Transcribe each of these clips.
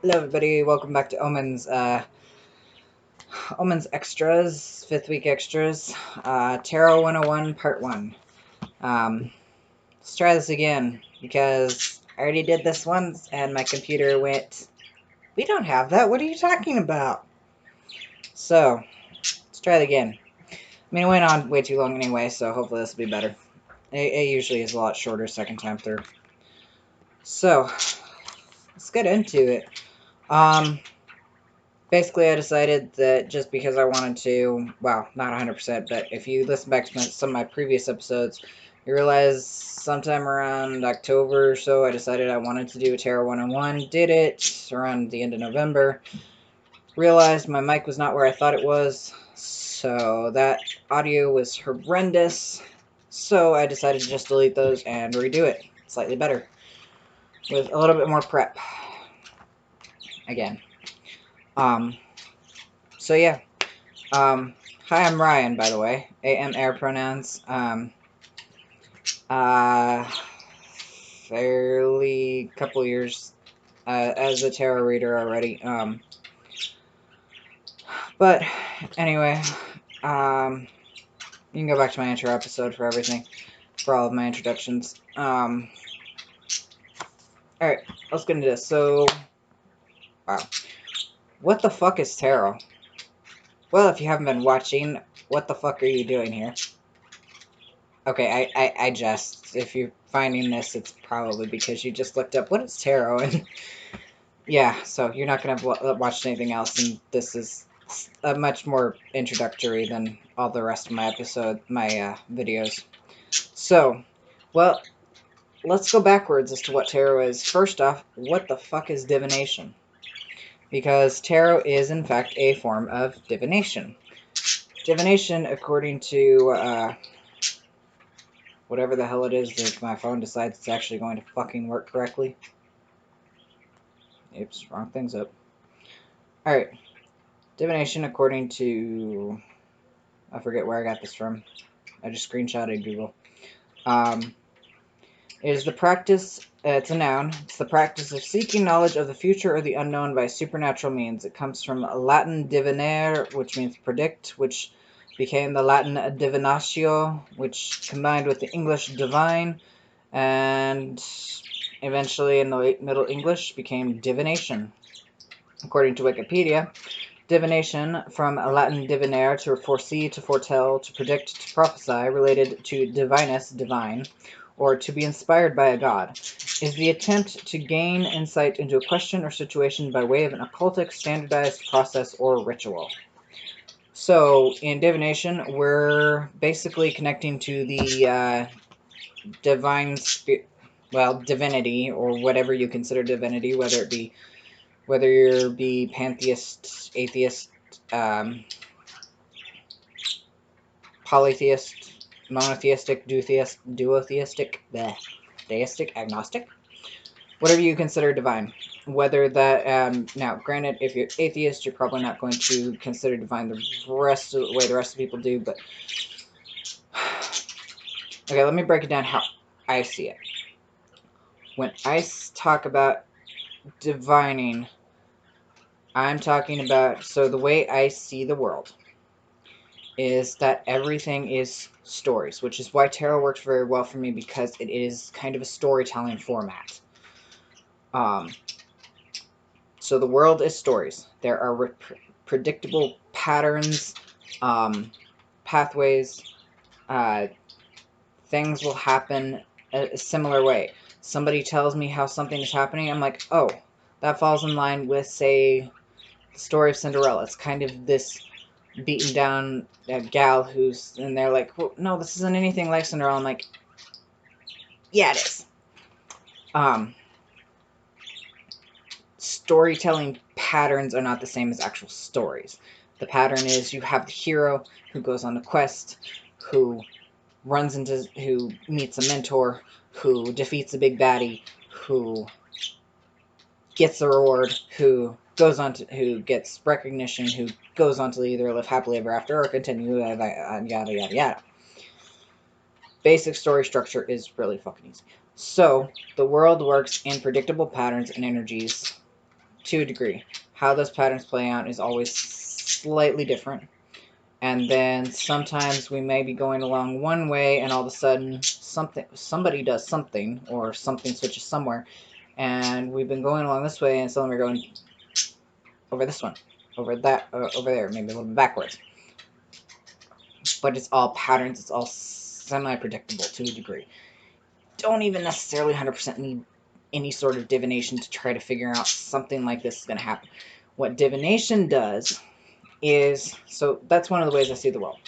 Hello everybody, welcome back to Omens, Omens Extras, 5th week extras, Tarot 101 Part 1. Let's try this again, because I already did this once, and my computer went, we don't have that, what are you talking about? So, let's try it again. I mean, it went on way too long anyway, so hopefully this will be better. It usually is a lot shorter second time through. So, let's get into it. Basically, I decided that just because I wanted to, well, not 100%, but if you listen back to some of my previous episodes, you realize sometime around October or so, I decided I wanted to do a Tarot 101. Did it around the end of November. Realized my mic was not where I thought it was, so that audio was horrendous. So I decided to just delete those and redo it slightly better with a little bit more prep. Again. So yeah. Hi, I'm Ryan, by the way. AM air pronouns. Fairly couple years as a tarot reader already. But anyway, you can go back to my intro episode for everything, for all of my introductions. Alright, let's get into this. So, wow. What the fuck is tarot? Well, if you haven't been watching, what the fuck are you doing here? Okay, I just, if you're finding this, it's probably because you just looked up what is tarot, and yeah, so you're not going to have watched anything else, and this is a much more introductory than all the rest of my videos. So, well, let's go backwards as to what tarot is. First off, what the fuck is divination? Because tarot is, in fact, a form of divination. Divination, according to, whatever the hell it is that my phone decides it's actually going to fucking work correctly. Oops, wrong thing's up. Alright. Divination, according to... I forget where I got this from. I just screenshotted Google. It is the practice... it's a noun. It's the practice of seeking knowledge of the future or the unknown by supernatural means. It comes from Latin divinare, which means predict, which became the Latin divinatio, which combined with the English divine, and eventually in the late Middle English became divination. According to Wikipedia, divination, from Latin divinare, to foresee, to foretell, to predict, to prophesy, related to divinus, divine, or to be inspired by a god, is the attempt to gain insight into a question or situation by way of an occultic, standardized process or ritual. So, in divination, we're basically connecting to the divine divinity, or whatever you consider divinity, whether you be pantheist, atheist, polytheist, monotheistic, duotheistic, deistic, agnostic, whatever you consider divine. Whether that, now, granted, if you're atheist, you're probably not going to consider divine the rest of the way the rest of people do, but okay, let me break it down how I see it. When I talk about divining, I'm talking about, so the way I see the world is that everything is stories, which is why tarot works very well for me, because it is kind of a storytelling format. So the world is stories. There are predictable patterns, pathways, things will happen a similar way. Somebody tells me how something is happening, I'm like, oh, that falls in line with, say, the story of Cinderella. It's kind of this beaten down gal who's, and they're like, well, no, this isn't anything like Cinderella. I'm like, yeah, it is. Storytelling patterns are not the same as actual stories. The pattern is you have the hero who goes on a quest, who meets a mentor, who defeats a big baddie, who gets a reward, who gets recognition, who goes on to either live happily ever after or continue, yada, yada, yada. Basic story structure is really fucking easy. So, the world works in predictable patterns and energies to a degree. How those patterns play out is always slightly different. And then sometimes we may be going along one way, and all of a sudden somebody does something, or something switches somewhere, and we've been going along this way, and suddenly we're going over this one, over that, over there, maybe a little bit backwards. But it's all patterns. It's all semi-predictable to a degree. Don't even necessarily 100% need any sort of divination to try to figure out something like this is going to happen. What divination does is, so that's one of the ways I see the world.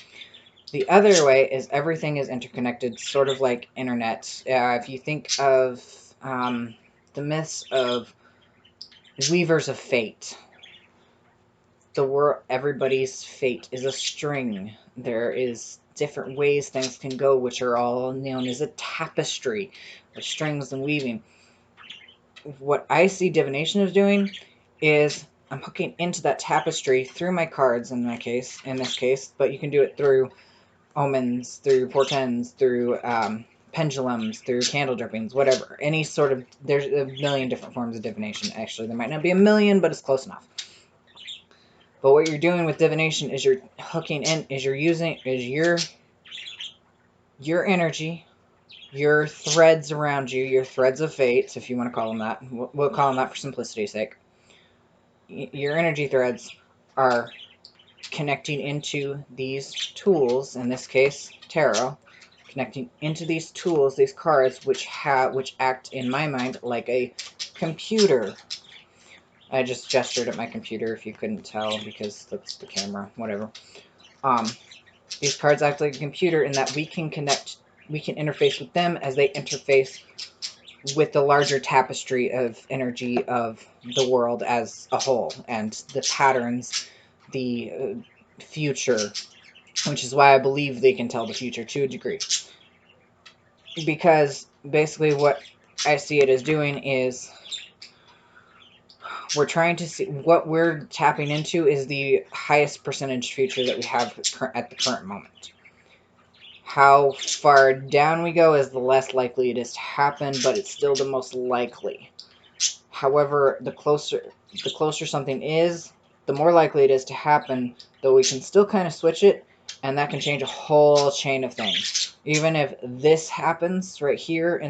The other way is everything is interconnected, sort of like internet. If you think of the myths of weavers of fate, the world, everybody's fate is a string. There is different ways things can go, which are all known as a tapestry of strings and weaving. What I see divination as doing is I'm hooking into that tapestry through my cards in this case, but you can do it through omens, through portends, through pendulums, through candle drippings, whatever. Any sort of, there's a million different forms of divination. Actually, there might not be a million, but it's close enough. But what you're doing with divination is you're hooking in, is you're using, is your energy, your threads around you, your threads of fate, if you want to call them that. We'll call them that for simplicity's sake. Your energy threads are connecting into these tools, in this case, tarot, connecting into these tools, these cards, which act, in my mind, like a computer. I just gestured at my computer if you couldn't tell, because that's the camera, whatever. These cards act like a computer in that we can interface with them as they interface with the larger tapestry of energy of the world as a whole, and the patterns, the future, which is why I believe they can tell the future to a degree. Because basically what I see it as doing is we're trying to see, what we're tapping into is the highest percentage future that we have at the current moment. How far down we go is the less likely it is to happen, but it's still the most likely. However, the closer something is, the more likely it is to happen, though we can still kind of switch it, and that can change a whole chain of things. Even if this happens right here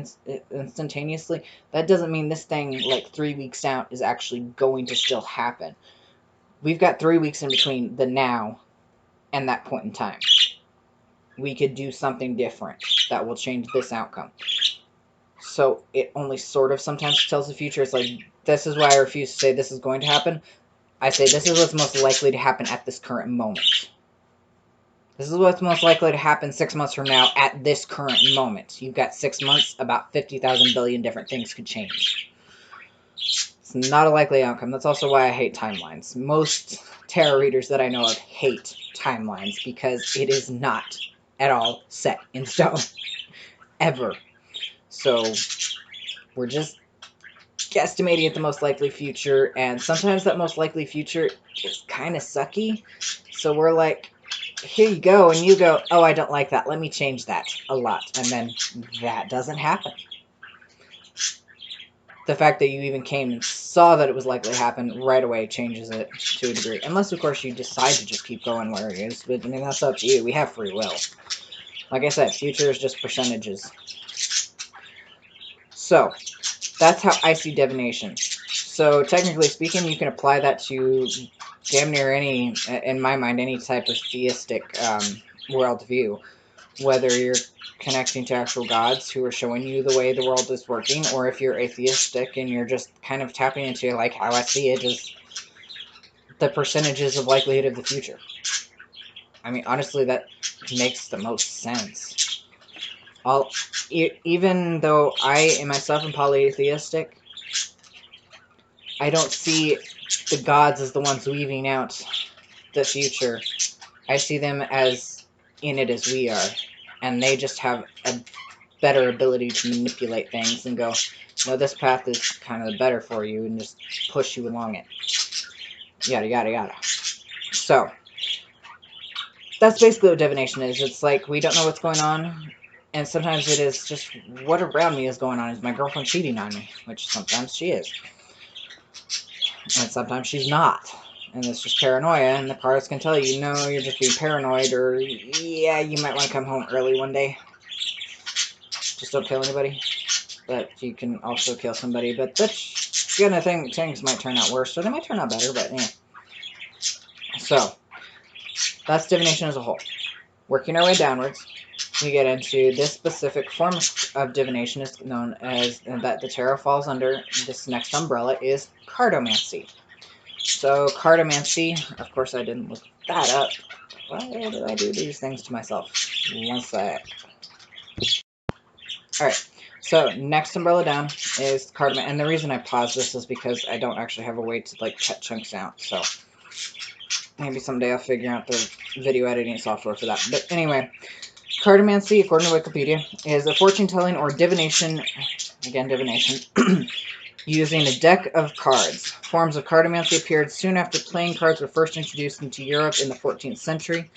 instantaneously, that doesn't mean this thing, like 3 weeks out, is actually going to still happen. We've got 3 weeks in between the now and that point in time. We could do something different that will change this outcome. So it only sort of sometimes tells the future. It's like, this is why I refuse to say this is going to happen. I say this is what's most likely to happen at this current moment. This is what's most likely to happen 6 months from now at this current moment. You've got 6 months, about 50,000 billion different things could change. It's not a likely outcome. That's also why I hate timelines. Most tarot readers that I know of hate timelines because it is not at all set in stone. Ever. So we're just guesstimating at the most likely future, and sometimes that most likely future is kind of sucky. So we're like, here you go, and you go, oh, I don't like that. Let me change that a lot. And then that doesn't happen. The fact that you even came and saw that it was likely to happen right away changes it to a degree. Unless, of course, you decide to just keep going where it is. But, I mean, that's up to you. We have free will. Like I said, future is just percentages. So, that's how I see divination. So, technically speaking, you can apply that to damn near any, in my mind, any type of theistic worldview. Whether you're connecting to actual gods who are showing you the way the world is working, or if you're atheistic and you're just kind of tapping into, like, how I see it is the percentages of likelihood of the future. I mean, honestly, that makes the most sense. Even though I myself am polytheistic, I don't see the gods as the ones weaving out the future. I see them as in it as we are, and they just have a better ability to manipulate things and go, no, this path is kind of better for you, and just push you along it. Yada, yada, yada. So, that's basically what divination is. It's like, we don't know what's going on, and sometimes it is just what around me is going on. Is my girlfriend cheating on me? Which sometimes she is. and sometimes she's not. And it's just paranoia, and the cards can tell you, no, you're just being paranoid, or yeah, you might want to come home early one day. Just don't kill anybody. But you can also kill somebody, but that's gonna things might turn out worse, or they might turn out better, but yeah. So, that's divination as a whole. Working our way downwards, we get into this specific form of divination is known as, and that the tarot falls under this next umbrella, is cartomancy. So cartomancy, of course I didn't look that up. Why did I do these things to myself? One sec. Alright, so next umbrella down is cartomancy, and the reason I paused this is because I don't actually have a way to like cut chunks out, so maybe someday I'll figure out the video editing software for that. But anyway, cartomancy, according to Wikipedia, is a fortune-telling or divination, again divination, using a deck of cards. Forms of cartomancy appeared soon after playing cards were first introduced into Europe in the 14th century.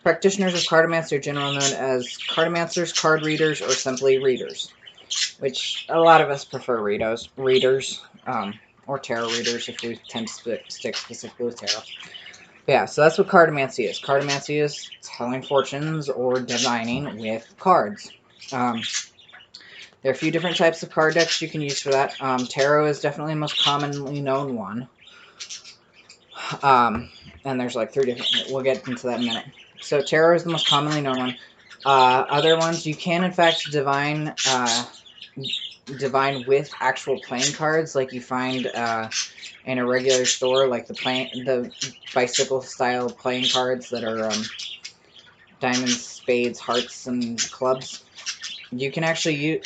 Practitioners of cartomancy are generally known as cartomancers, card readers, or simply readers, which a lot of us prefer readers, or tarot readers if we tend to stick specifically with tarot. But yeah, so that's what cartomancy is. Cartomancy is telling fortunes or divining with cards. There are a few different types of card decks you can use for that. Tarot is definitely the most commonly known one. And there's like 3 different... We'll get into that in a minute. So tarot is the most commonly known one. Other ones, you can in fact divine with actual playing cards, like you find in a regular store, like the bicycle-style playing cards that are diamonds, spades, hearts, and clubs. You can actually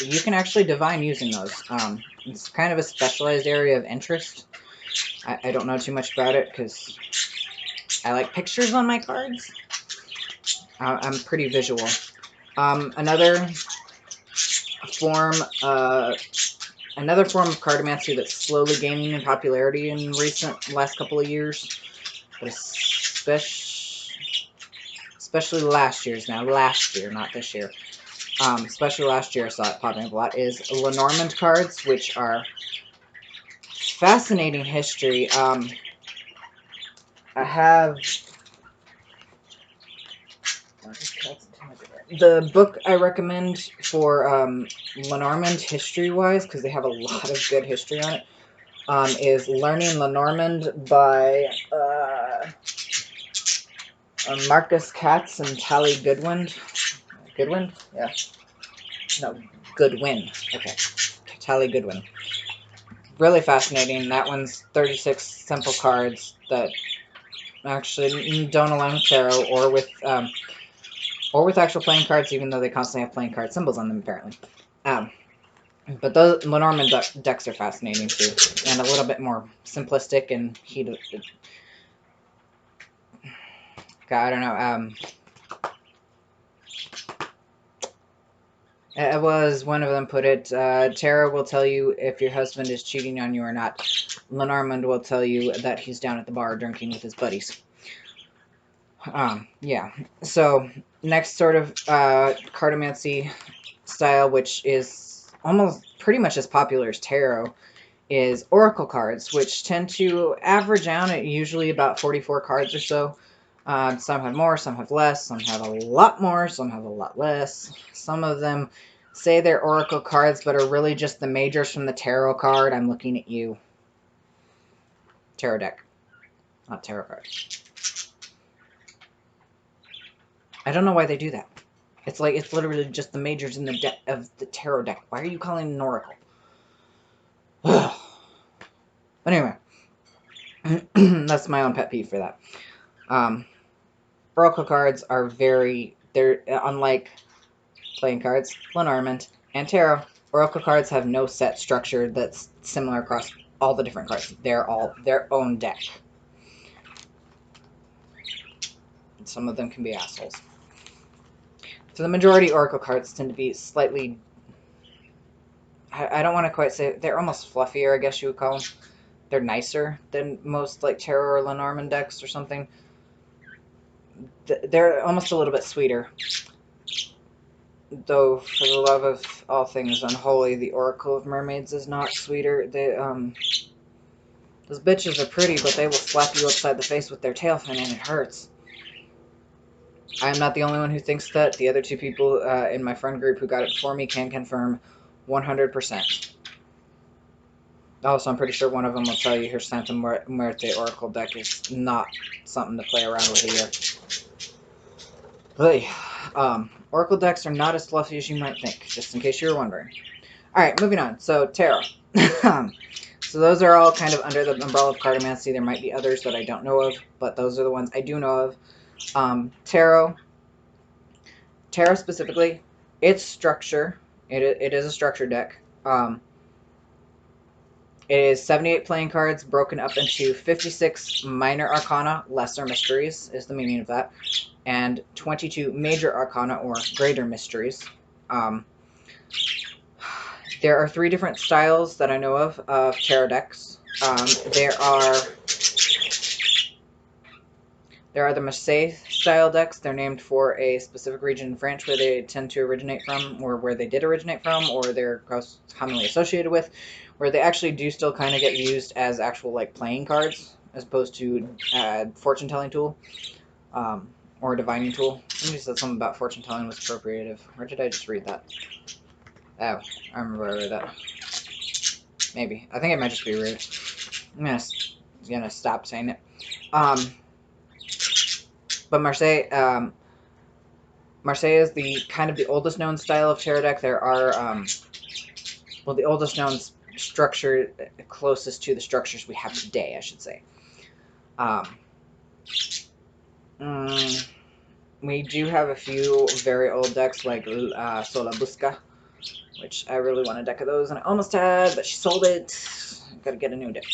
divine using those. It's kind of a specialized area of interest. I don't know too much about it because I like pictures on my cards. I'm pretty visual. Another form of cartomancy that's slowly gaining in popularity in last couple of years, but especially last year, not this year. Especially last year I saw it popping up a lot, is Lenormand cards, which are fascinating history. I have the book I recommend for Lenormand history-wise, because they have a lot of good history on it, is Learning Lenormand by Marcus Katz and Tally Goodwin. Goodwin? Yeah. No, Goodwin. Okay. Tally Goodwin. Really fascinating. That one's 36 simple cards that actually don't align with tarot or with actual playing cards, even though they constantly have playing card symbols on them, apparently. But those Lenormand decks are fascinating too, and a little bit more simplistic and heated. I don't know. It was one of them put it. Tarot will tell you if your husband is cheating on you or not. Lenormand will tell you that he's down at the bar drinking with his buddies. Yeah. So next sort of cartomancy style, which is almost pretty much as popular as tarot, is oracle cards, which tend to average out at usually about 44 cards or so. Some have more, some have less, some have a lot more, some have a lot less. Some of them say they're oracle cards, but are really just the majors from the tarot card. I'm looking at you. Tarot deck, not tarot card. I don't know why they do that. It's like, it's literally just the majors in the deck of the tarot deck. Why are you calling it an oracle? But anyway, that's my own pet peeve for that. Oracle cards are they're unlike playing cards, Lenormand, and tarot. Oracle cards have no set structure that's similar across all the different cards. They're all their own deck. Some of them can be assholes. So the majority oracle cards tend to be slightly... I don't want to quite say... They're almost fluffier, I guess you would call them. They're nicer than most like tarot or Lenormand decks or something. They're almost a little bit sweeter. Though, for the love of all things unholy, the Oracle of Mermaids is not sweeter. Those bitches are pretty, but they will slap you upside the face with their tail fin, and it hurts. I am not the only one who thinks that. The other two people in my friend group who got it before me can confirm 100%. Also, I'm pretty sure one of them will tell you her Santa Muerte Oracle deck is not something to play around with here. But, Oracle decks are not as fluffy as you might think, just in case you were wondering. Alright, moving on. So, Tarot. So those are all kind of under the umbrella of cartomancy. There might be others that I don't know of, but those are the ones I do know of. Tarot specifically, its structure, it is a structure deck. It is 78 playing cards broken up into 56 minor arcana, lesser mysteries is the meaning of that, and 22 major arcana or greater mysteries. There are 3 different styles that I know of tarot decks. There are the Marseille style decks. They're named for a specific region in France where they tend to originate from, or where they did originate from, or they're commonly associated with, where they actually do still kind of get used as actual like playing cards, as opposed to fortune-telling tool, or divining tool. Somebody said something about fortune-telling was appropriative. Where did I just read that? Oh, I remember I read that. Maybe. I think it might just be rude. I'm gonna stop saying it. But Marseille is the kind of the oldest known style of tarot deck. There are, well, the oldest known structure, closest to the structures we have today, I should say. We do have a few very old decks like Sola Busca, which I really want a deck of those, and I almost had, but she sold it. Gotta get a new deck.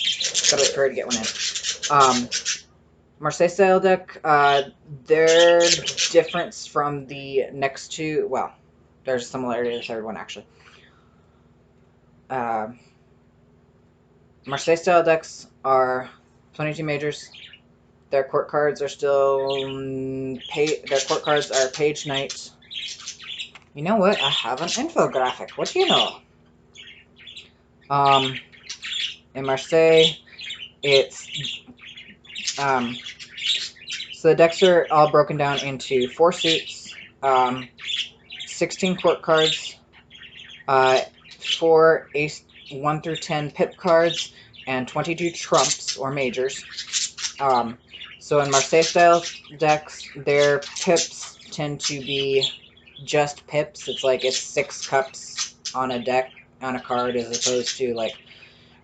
Gotta wait for her to get one in. Marseille style deck, their difference from the next two, well, there's a similarity to the third one, actually. Marseille style decks are 22 majors. Their court cards are still, their court cards are Page Knight. You know what? I have an infographic. What do you know? In Marseille, it's, so the decks are all broken down into 4 suits, 16 court cards, 4 ace 1 through 10 pip cards, and 22 trumps or majors. So in Marseille style decks, their pips tend to be just pips. It's like it's 6 cups on a deck, on a card, as opposed to like,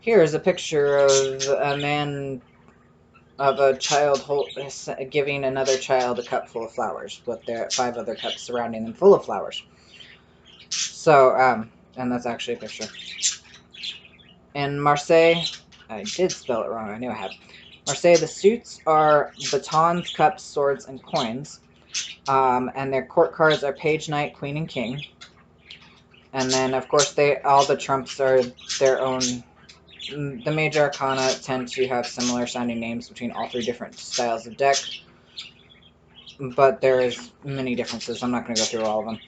here's a picture of a man, of a child giving another child a cup full of flowers, with their 5 other cups surrounding them full of flowers. So, and that's actually a picture. In Marseille, I did spell it wrong, I knew I had. Marseille, the suits are batons, cups, swords, and coins. And their court cards are Page Knight, Queen, and King. And then, of course, all the trumps are their own. The major arcana tend to have similar sounding names between all 3 different styles of deck. But there is many differences. I'm not going to go through all of them.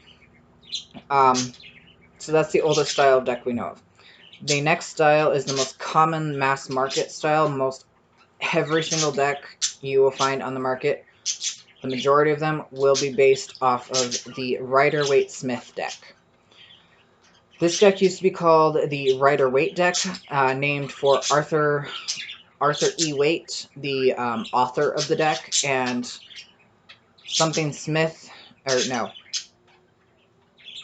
So that's the oldest style of deck we know of. The next style is the most common mass market style. Most every single deck you will find on the market, the majority of them will be based off of the Rider-Waite-Smith deck. This deck used to be called the Rider-Waite deck, named for Arthur E. Waite, the author of the deck, and something Smith, or no,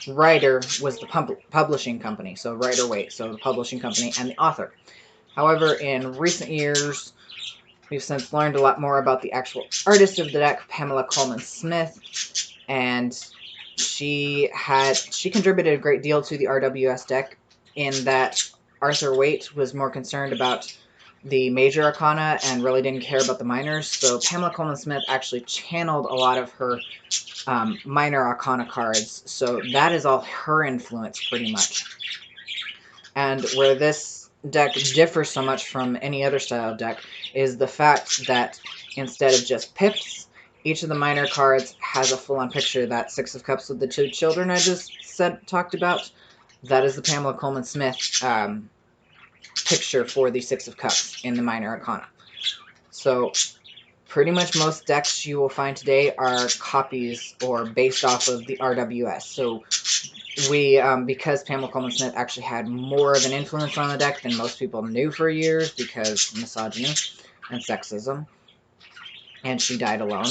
Rider was the publishing company, so Rider-Waite, so the publishing company and the author. However, in recent years, we've since learned a lot more about the actual artist of the deck, Pamela Coleman Smith, and she contributed a great deal to the RWS deck, in that Arthur Waite was more concerned about the major arcana and really didn't care about the minors, so Pamela Coleman Smith actually channeled a lot of her minor arcana cards, so that is all her influence, pretty much. And where this deck differs so much from any other style of deck is the fact that instead of just pips, each of the minor cards has a full-on picture. That 6 of Cups with the 2 children I just talked about, that is the Pamela Coleman Smith picture for the Six of Cups in the Minor Arcana. So pretty much most decks you will find today are copies or based off of the RWS. So we, because Pamela Coleman Smith actually had more of an influence on the deck than most people knew for years because misogyny and sexism, and she died alone,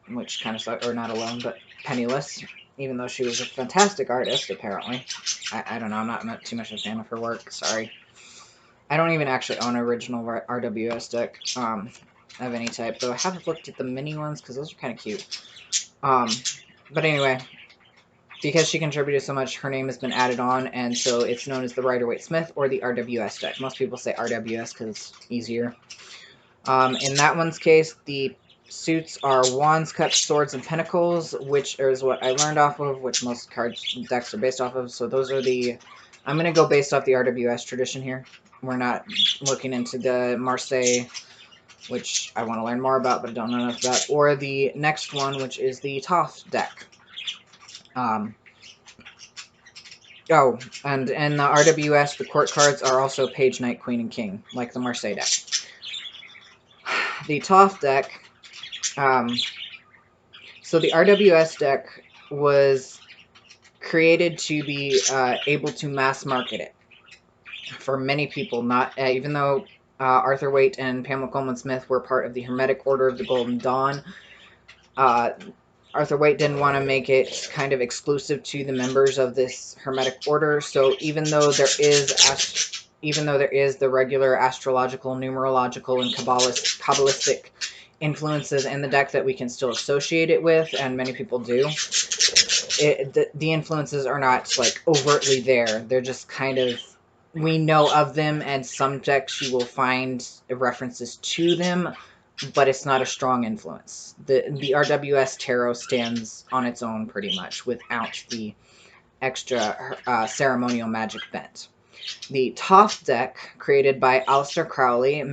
which kind of sucked, or not alone, but penniless, even though she was a fantastic artist, apparently. I don't know, I'm not too much of a fan of her work, sorry. I don't even actually own an original RWS deck of any type, though I have looked at the mini ones, because those are kind of cute. But anyway, because she contributed so much, her name has been added on, and so it's known as the Rider-Waite-Smith or the RWS deck. Most people say RWS because it's easier. In that one's case, the suits are Wands, Cups, Swords, and Pentacles, which is what I learned off of, which most card decks are based off of. So those are the... I'm going to go based off the RWS tradition here. We're not looking into the Marseille, which I want to learn more about, but I don't know enough about, or the next one, which is the Toth deck. Oh, and in the RWS, the court cards are also Page, Knight, Queen, and King, like the Marseille deck. The Toth deck, so the RWS deck was created to be able to mass market it for many people. Not even though Arthur Waite and Pamela Coleman Smith were part of the Hermetic Order of the Golden Dawn, Arthur Waite didn't want to make it kind of exclusive to the members of this Hermetic Order. So even though there is the regular astrological, numerological, and Kabbalistic influences in the deck that we can still associate it with, and many people do, the influences are not like overtly there. They're just kind of, we know of them, and some decks you will find references to them, but it's not a strong influence. The RWS Tarot stands on its own pretty much without the extra ceremonial magic bent. The Toth deck, created by Aleister Crowley,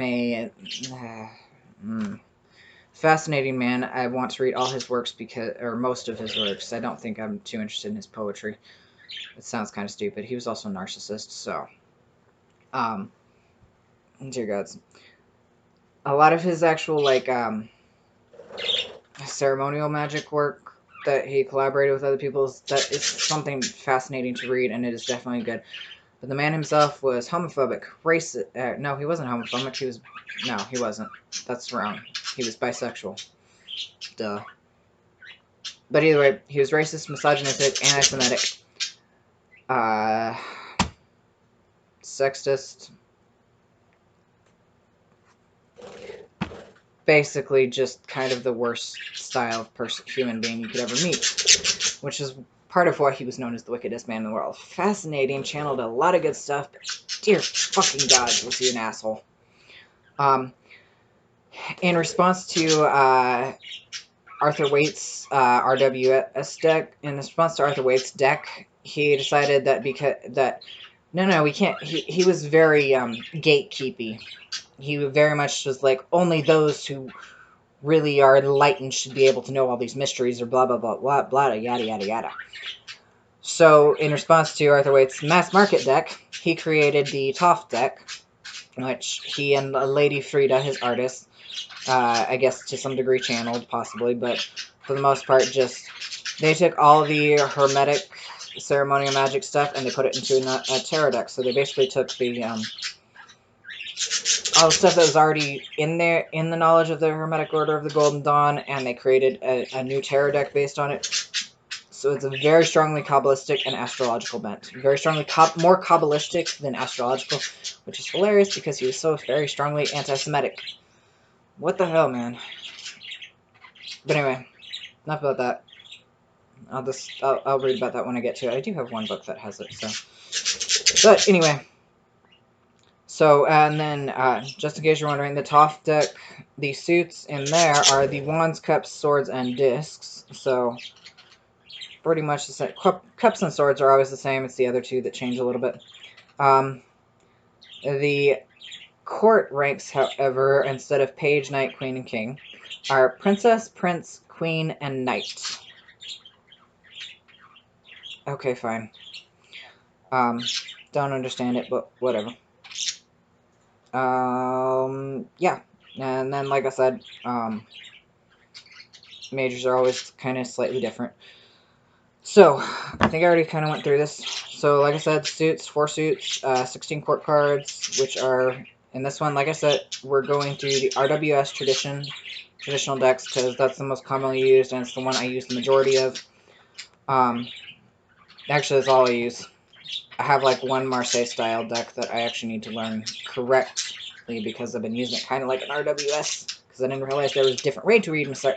fascinating man. I want to read all his works, or most of his works. I don't think I'm too interested in his poetry. It sounds kind of stupid. He was also a narcissist, so... dear gods. A lot of his actual, like, ceremonial magic work that he collaborated with other people, that is something fascinating to read, and it is definitely good. But the man himself was homophobic, racist. No, he wasn't homophobic. No, he wasn't. That's wrong. He was bisexual. Duh. But either way, he was racist, misogynistic, anti-Semitic, sexist. Basically just kind of the worst style of human being you could ever meet, which is part of why he was known as the wickedest man in the world. Fascinating, channeled a lot of good stuff, but dear fucking God, was he an asshole. In response to Arthur Waite's RWS deck, he decided that no, we can't. He was very gatekeepy. He very much was like, only those who really are enlightened should be able to know all these mysteries, or blah, blah, blah, blah, blah, yada, yada, yada. So, in response to Arthur Waite's mass market deck, he created the Toth deck, which he and Lady Frida, his artist, I guess to some degree channeled, possibly, but for the most part, they took all the Hermetic ceremonial magic stuff and they put it into a tarot deck. So they basically took all the stuff that was already in there, in the knowledge of the Hermetic Order of the Golden Dawn, and they created a new tarot deck based on it. So it's a very strongly Kabbalistic and astrological bent. Very strongly, more Kabbalistic than astrological, which is hilarious because he was so very strongly anti-Semitic. What the hell, man? But anyway, enough about that. I'll read about that when I get to it. I do have one book that has it, so. But anyway. So, and then, just in case you're wondering, the Toth deck, the suits in there are the Wands, Cups, Swords, and Discs. So, pretty much the same. Cups and Swords are always the same. It's the other two that change a little bit. The court ranks, however, instead of Page, Knight, Queen, and King, are Princess, Prince, Queen, and Knight. Okay, fine. Don't understand it, but whatever. Yeah. And then, like I said, majors are always kind of slightly different. So, I think I already kind of went through this. So, like I said, suits, 4 suits, 16 court cards, which are, in this one, like I said, we're going through the RWS traditional decks, because that's the most commonly used, and it's the one I use the majority of. Actually, that's all I use. I have, like, one Marseille-style deck that I actually need to learn correctly, because I've been using it kind of like an RWS, because I didn't realize there was a different way to read Marseille.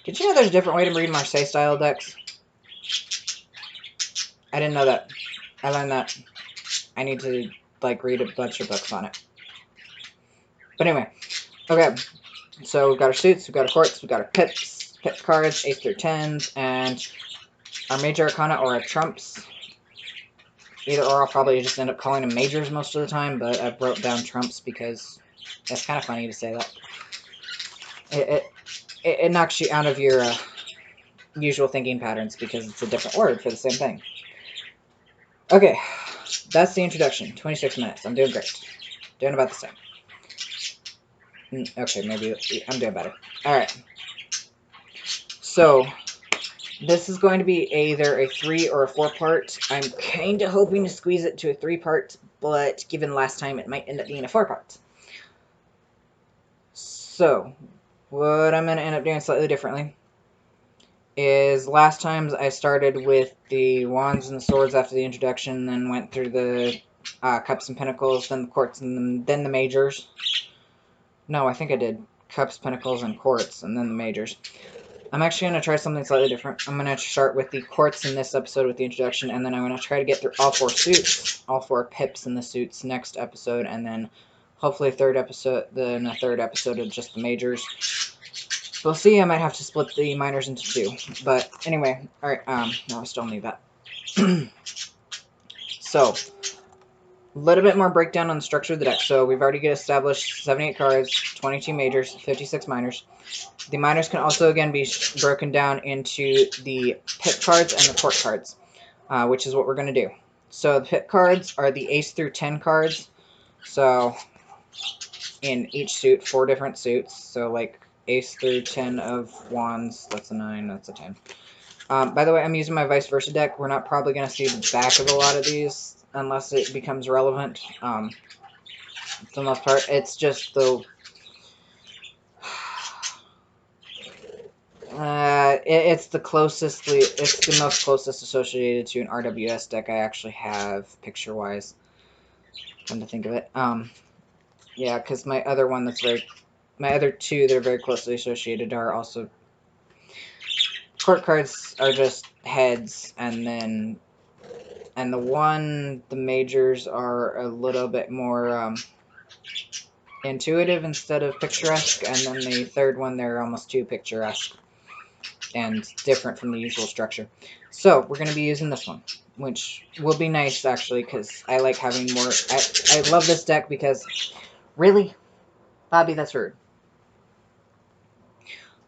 Did you know there's a different way to read Marseille-style decks? I didn't know that. I learned that. I need to, like, read a bunch of books on it. But anyway, okay. So we've got our suits, we've got our courts, we've got our pips, pip cards, 8 through 10s, and our major arcana or our trumps. Either or, I'll probably just end up calling them majors most of the time, but I wrote down trumps because it's kind of funny to say that. It knocks you out of your usual thinking patterns because it's a different word for the same thing. Okay, that's the introduction. 26 minutes. I'm doing great. Doing about the same. Okay, maybe I'm doing better. Alright. So, this is going to be either a 3 or a 4-part. I'm kind of hoping to squeeze it to a 3-part, but given last time, it might end up being a 4-part. So, what I'm going to end up doing slightly differently is last times I started with the wands and the swords after the introduction, then went through the cups and pinnacles, then the courts, and then the majors. No, I think I did cups, pinnacles, and courts, and then the majors. I'm actually going to try something slightly different. I'm going to start with the courts in this episode with the introduction, and then I'm going to try to get through all 4 suits, all 4 pips in the suits next episode, and then hopefully a third episode of just the majors. We'll see, I might have to split the minors into 2. But anyway, alright, no, I still need that. So, a little bit more breakdown on the structure of the deck. So we've already established 78 cards, 22 majors, 56 minors. The minors can also, again, be broken down into the pip cards and the court cards, which is what we're going to do. So the pip cards are the ace through 10 cards. So in each suit, 4 different suits. So like ace through 10 of wands, that's a 9, that's a 10. By the way, I'm using my vice versa deck. We're not probably going to see the back of a lot of these unless it becomes relevant. For the most part, it's just the... it's the most closest associated to an RWS deck I actually have, picture-wise. Come to think of it. Yeah, because my other one my other 2 that are very closely associated are also... Court cards are just heads, and then... And the majors are a little bit more intuitive instead of picturesque, and then the third one, they're almost too picturesque and different from the usual structure. So, we're going to be using this one, which will be nice, actually, because I like having more... I love this deck because... Really? Bobby, that's rude.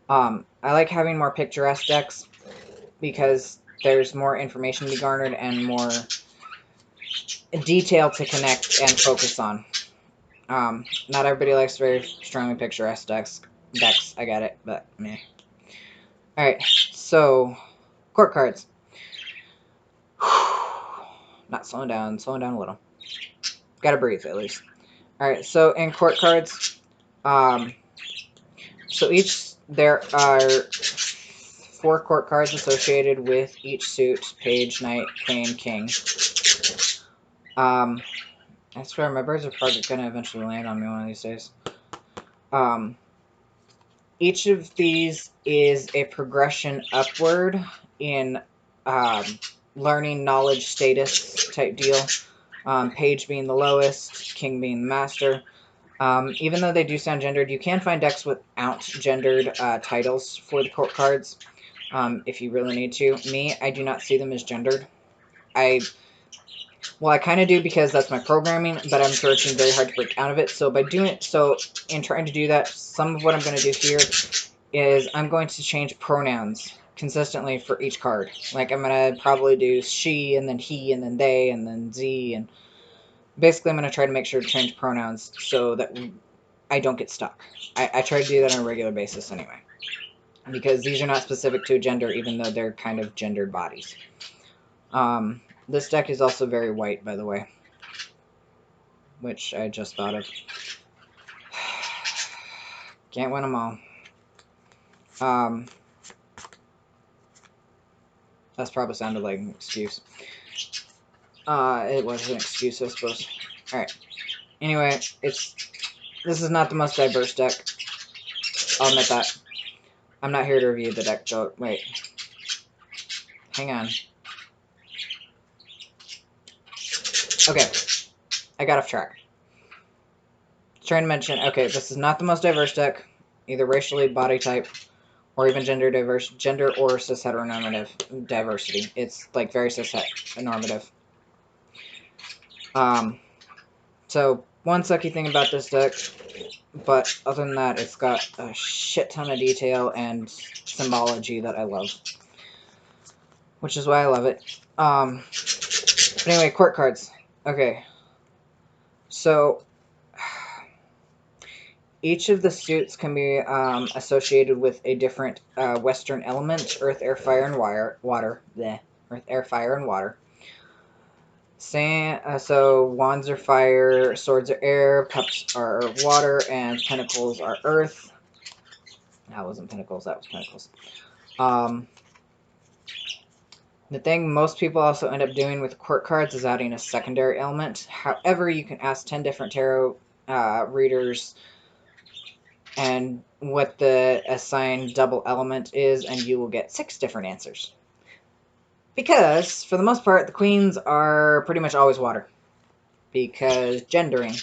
I like having more picturesque decks because there's more information to be garnered and more detail to connect and focus on. Not everybody likes very strongly picturesque decks. I get it, but meh. Alright, so, court cards. Not slowing down a little. Gotta breathe, at least. Alright, so in court cards, so there are 4 court cards associated with each suit: page, knight, queen, king. I swear my birds are probably going to eventually land on me one of these days. Each of these is a progression upward in learning, knowledge, status type deal. Page being the lowest, king being the master. Even though they do sound gendered, you can find decks without gendered titles for the court cards if you really need to. Me, I do not see them as gendered. Well, I kind of do because that's my programming, but I'm working very hard to break out of it. So in trying to do that, some of what I'm going to do here is I'm going to change pronouns consistently for each card. Like, I'm going to probably do she, and then he, and then they, and then z, and basically I'm going to try to make sure to change pronouns so that I don't get stuck. I try to do that on a regular basis anyway, because these are not specific to a gender, even though they're kind of gendered bodies. This deck is also very white, by the way, which I just thought of. Can't win them all. That's probably sounded like an excuse. It was an excuse, I suppose. Alright. Anyway, this is not the most diverse deck. I'll admit that. I'm not here to review the deck, though. Wait. Hang on. Okay. I got off track. Trying to mention, okay, this is not the most diverse deck, either racially, body type, or even gender diverse, gender or cis heteronormative diversity. It's like very cis heteronormative. So one sucky thing about this deck, but other than that, it's got a shit ton of detail and symbology that I love, which is why I love it. But anyway, court cards. Okay, so each of the suits can be associated with a different Western element: earth, air, fire, and water. Bleh. Earth, air, fire, and water. So wands are fire, swords are air, cups are water, and pentacles are earth. That wasn't pentacles, that was pentacles. The thing most people also end up doing with court cards is adding a secondary element. However, you can ask 10 different tarot readers and what the assigned double element is, and you will get 6 different answers. Because, for the most part, the queens are pretty much always water. Because gendering.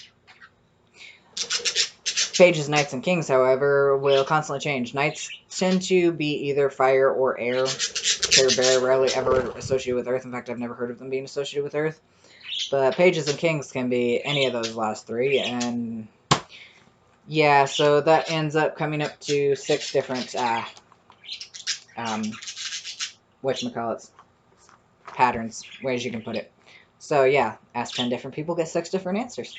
Pages, knights, and kings, however, will constantly change. Knights tend to be either fire or air. They're very rarely ever associated with earth. In fact, I've never heard of them being associated with earth. But pages and kings can be any of those last 3, and yeah, so that ends up coming up to 6 different, whatchamacallits, patterns, ways you can put it. So yeah, ask 10 different people, get 6 different answers.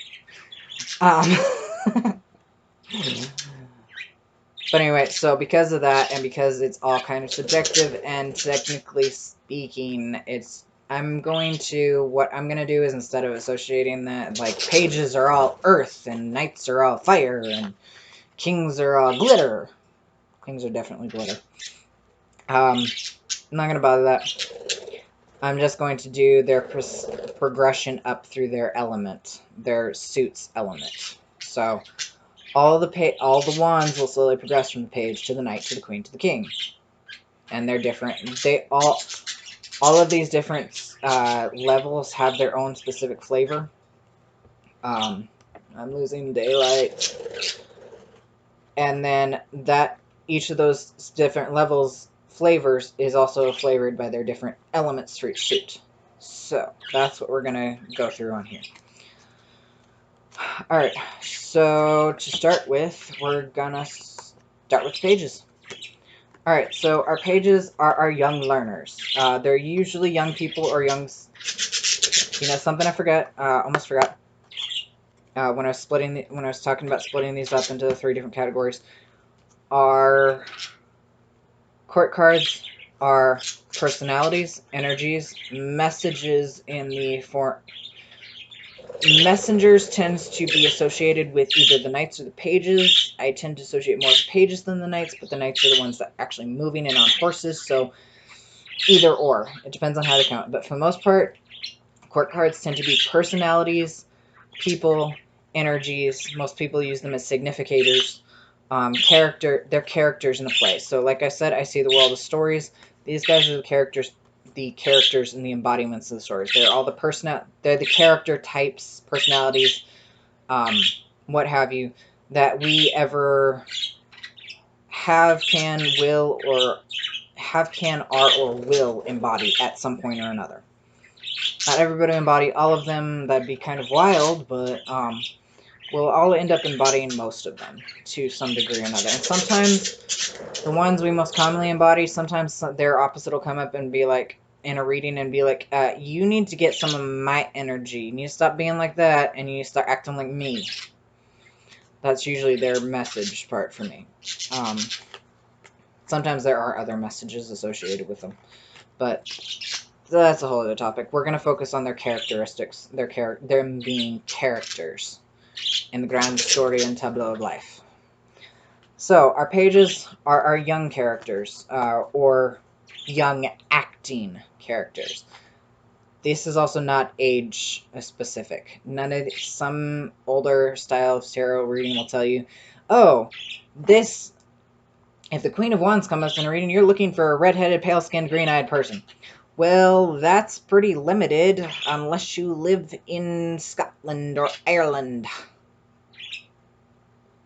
But anyway, so because of that, and because it's all kind of subjective, and technically speaking, what I'm going to do is, instead of associating that, like, pages are all earth, and knights are all fire, and kings are all glitter. Kings are definitely glitter. I'm not going to bother that. I'm just going to do their progression up through their element, their suit's element. So all the wands will slowly progress from the page to the knight to the queen to the king, and they're different. All of these different levels have their own specific flavor. I'm losing daylight, and then each of those different levels flavors is also flavored by their different elements for each suit. So that's what we're gonna go through on here. Alright, so to start with, we're gonna start with pages. Alright, so our pages are our young learners. They're usually young people or young... You know, something I almost forgot. When I was talking about splitting these up into the 3 different categories. Our court cards are personalities, energies, messages in the form... Messengers tends to be associated with either the knights or the pages. I tend to associate more with the pages than the knights, but the knights are the ones that are actually moving and on horses, so either or. It depends on how to count. But for the most part, court cards tend to be personalities, people, energies. Most people use them as significators. They're characters in a play. So like I said, I see the world of stories. These guys are the characters and the embodiments of the stories. They're all they're the character types, personalities, what have you, that we ever are, or will embody at some point or another. Not everybody embody all of them. That'd be kind of wild, but we'll all end up embodying most of them to some degree or another. And sometimes the ones we most commonly embody, sometimes their opposite will come up and be like, in a reading and be like, you need to get some of my energy. You need to stop being like that, and you need to start acting like me. That's usually their message part for me. Sometimes there are other messages associated with them, but that's a whole other topic. We're going to focus on their characteristics, them being characters in the grand story and tableau of life. So, our pages are our young characters, or young acting characters. This is also not age specific. Some older style of tarot reading will tell you, oh, this, if the Queen of Wands comes up in a reading, you're looking for a redheaded, pale-skinned, green-eyed person. Well, that's pretty limited unless you live in Scotland or Ireland.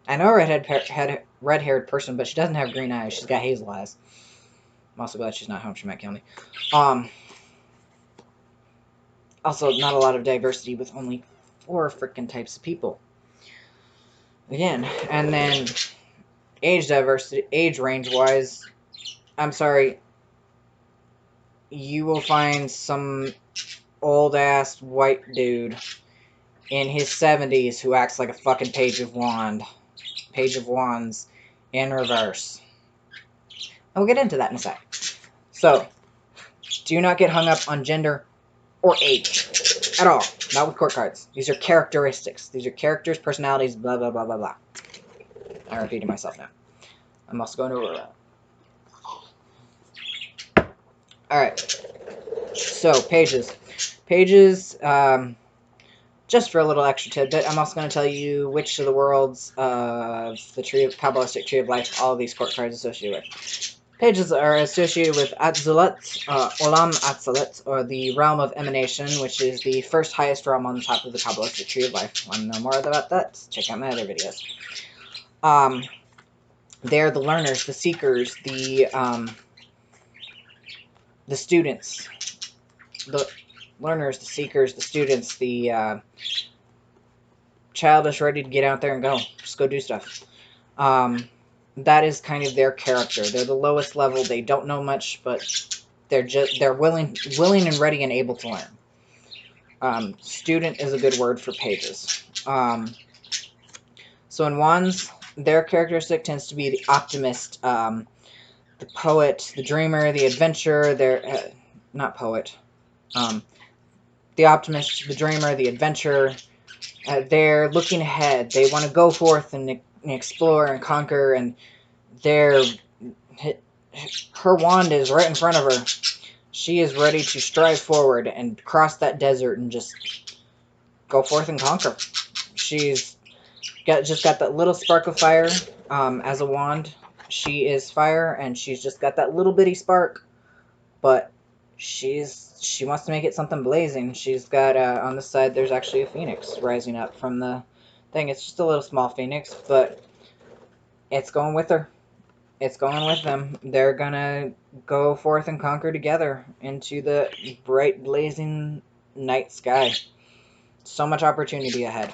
I know a red-haired person, but she doesn't have green eyes. She's got hazel eyes. I'm also glad she's not home. She might kill me. Also, not a lot of diversity with only 4 freaking types of people. Again, and then age range-wise, I'm sorry, you will find some old-ass white dude in his 70s who acts like a fucking Page of Wands in reverse. And we'll get into that in a sec. So, do not get hung up on gender or age at all. Not with court cards. These are characteristics. These are characters, personalities, blah, blah, blah, blah, blah. I'm repeating myself now. I'm also going to... Alright. So, pages. Pages, just for a little extra tidbit, I'm also going to tell you which of the worlds of the Kabbalistic Tree of Life all of these court cards associated with. Pages are associated with Atzilut, Olam Atzilut, or the Realm of Emanation, which is the first highest realm on the top of the Kabbalistic Tree of Life. Want to know more about that? Check out my other videos. They're the learners, the seekers, the students. The learners, the seekers, the students, the childish, ready to get out there and go. Just go do stuff. That is kind of their character. They're the lowest level. They don't know much, but they're willing and ready and able to learn. Student is a good word for pages. So in Wands, their characteristic tends to be the optimist, the poet, the dreamer, the adventurer. They're not poet. The optimist, the dreamer, the adventurer. They're looking ahead. They want to go forth and explore and conquer, and her wand is right in front of her. She is ready to strive forward and cross that desert and just go forth and conquer. She's just got that little spark of fire as a wand. She is fire, and she's just got that little bitty spark, but she wants to make it something blazing. She's got on the side there's actually a phoenix rising up from the thing. It's just a little small phoenix, but it's going with her. It's going with them. They're gonna go forth and conquer together into the bright, blazing night sky. So much opportunity ahead.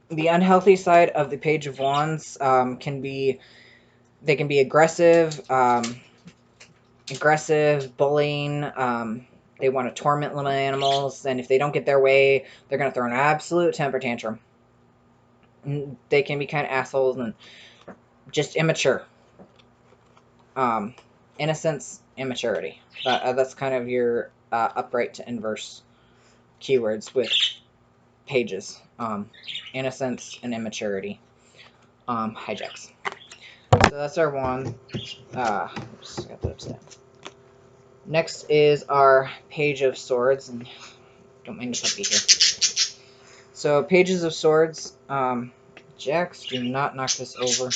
The unhealthy side of the Page of Wands can be aggressive, bullying. They want to torment little animals, and if they don't get their way, they're going to throw an absolute temper tantrum. They can be kind of assholes and just immature. Innocence, immaturity. That's kind of your upright to inverse keywords with pages. Innocence and immaturity. Hijacks. So that's our one. Just got that upset. Next is our Page of Swords, and don't mind the puppy here. So Pages of Swords. Jacks, do not knock this over.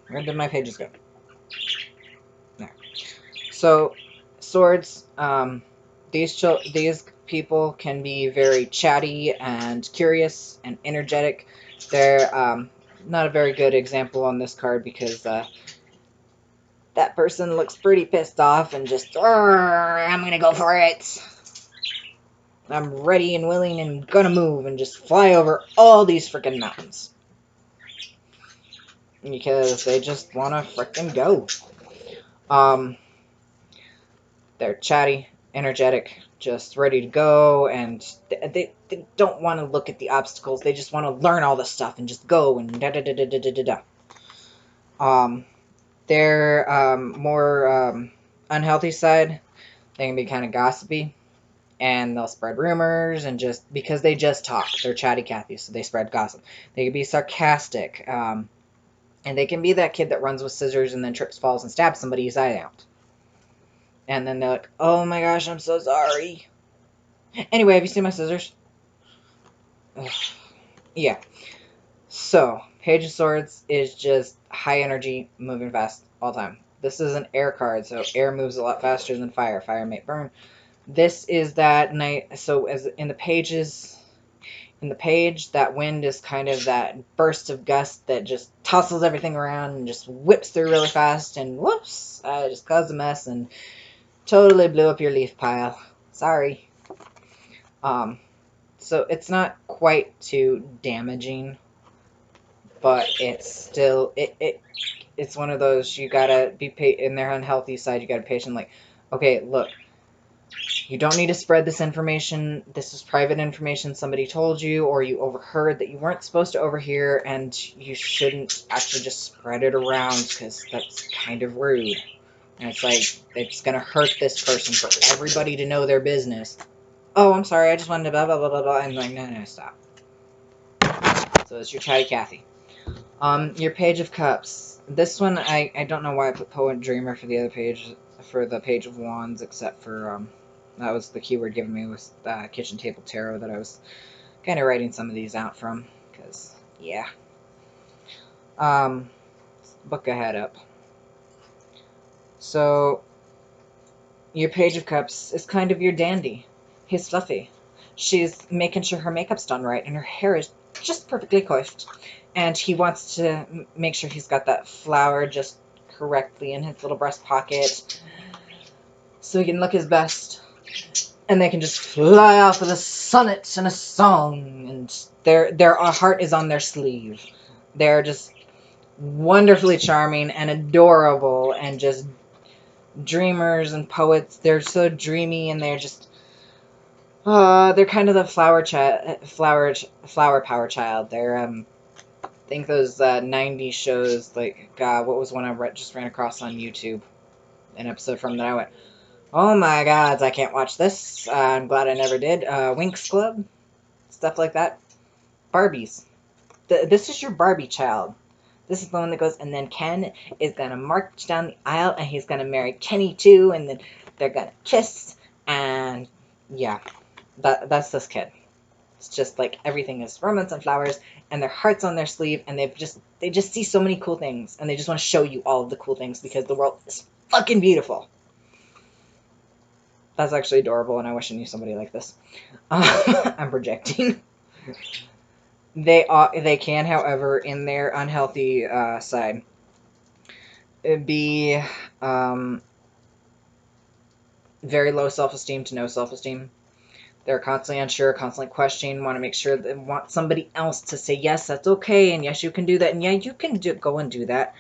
Where did my pages go? There. So swords. These people can be very chatty and curious and energetic. They're not a very good example on this card because that person looks pretty pissed off and just, I'm gonna go for it. I'm ready and willing and gonna move and just fly over all these frickin' mountains. Because they just wanna frickin' go. They're chatty, energetic, just ready to go, and they don't want to look at the obstacles. They just want to learn all the stuff and just go and da da da da da da da. Their more unhealthy side, they can be kind of gossipy, and they'll spread rumors, and just because they just talk, they're chatty Cathy, so they spread gossip. They can be sarcastic, and they can be that kid that runs with scissors and then trips, falls, and stabs somebody's eye out. And then they're like, oh my gosh, I'm so sorry. Anyway, have you seen my scissors? Ugh. Yeah. So, Page of Swords is just high energy, moving fast all the time. This is an air card, so air moves a lot faster than fire. Fire may burn. This is that night. So, as in the pages, that wind is kind of that burst of gust that just tossles everything around and just whips through really fast, and whoops, I just caused a mess and totally blew up your leaf pile. Sorry. So it's not quite too damaging, but it's still it's one of those, you gotta be in their unhealthy side. You gotta be patient. Like, okay, look, you don't need to spread this information. This is private information somebody told you, or you overheard that you weren't supposed to overhear, and you shouldn't actually just spread it around because that's kind of rude. And it's like, it's going to hurt this person for everybody to know their business. Oh, I'm sorry, I just wanted to blah, blah, blah, blah, blah. And like, no, stop. So it's your chatty Cathy. Your Page of Cups. This one, I don't know why I put Poet Dreamer for the other page, for the Page of Wands, except for, that was the keyword given me was Kitchen Table Tarot that I was kind of writing some of these out from. Because, yeah. Book ahead up. So, your Page of Cups is kind of your dandy. He's fluffy. She's making sure her makeup's done right, and her hair is just perfectly coiffed. And he wants to make sure he's got that flower just correctly in his little breast pocket, so he can look his best. And they can just fly off with a sonnet and a song, and their heart is on their sleeve. They're just wonderfully charming and adorable, and just dreamers and poets. They're so dreamy, and they're just they're kind of the flower power child. They're I think those 90s shows, like, God, what was one I just ran across on YouTube, an episode from that I went, oh my gods, I can't watch this. I'm glad I never did. Winx Club, stuff like that. Barbies. This is your Barbie child. This is the one that goes, and then Ken is going to march down the aisle, and he's going to marry Kenny too, and then they're going to kiss, and yeah, that's this kid. It's just like everything is romance and flowers, and their heart's on their sleeve, and they just see so many cool things, and they just want to show you all of the cool things because the world is fucking beautiful. That's actually adorable, and I wish I knew somebody like this. I'm projecting. They can, however, in their unhealthy side, be very low self-esteem to no self-esteem. They're constantly unsure, constantly questioning, want to make sure they want somebody else to say, yes, that's okay, and yes, you can do that, and yeah, you can go and do that.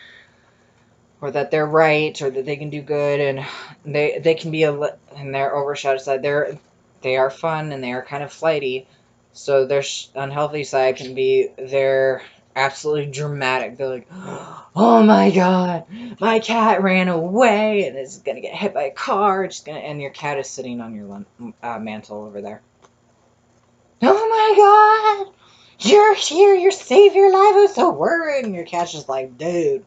Or that they're right, or that they can do good, and they can be in their overshadowed side. They are fun, and they are kind of flighty. So their unhealthy side can be they're absolutely dramatic. They're like, oh my god, my cat ran away and is gonna get hit by a car. And your cat is sitting on your mantle over there. Oh my god, you're here, you saved your life. I was so worried. And your cat's just like, dude,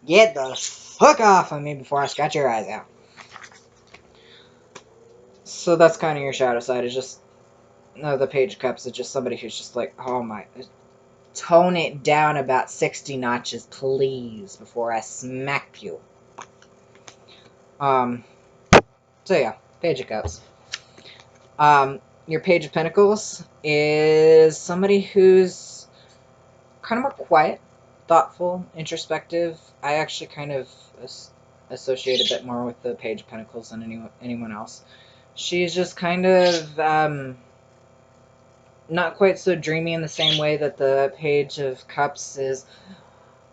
get the fuck off of me before I scratch your eyes out. So that's kind of your shadow side. Is just the Page of Cups is just somebody who's just like, oh my, tone it down about 60 notches, please, before I smack you. So yeah, Page of Cups. Your Page of Pentacles is somebody who's kind of more quiet, thoughtful, introspective. I actually kind of associate a bit more with the Page of Pentacles than anyone else. She's just kind of not quite so dreamy in the same way that the Page of Cups is.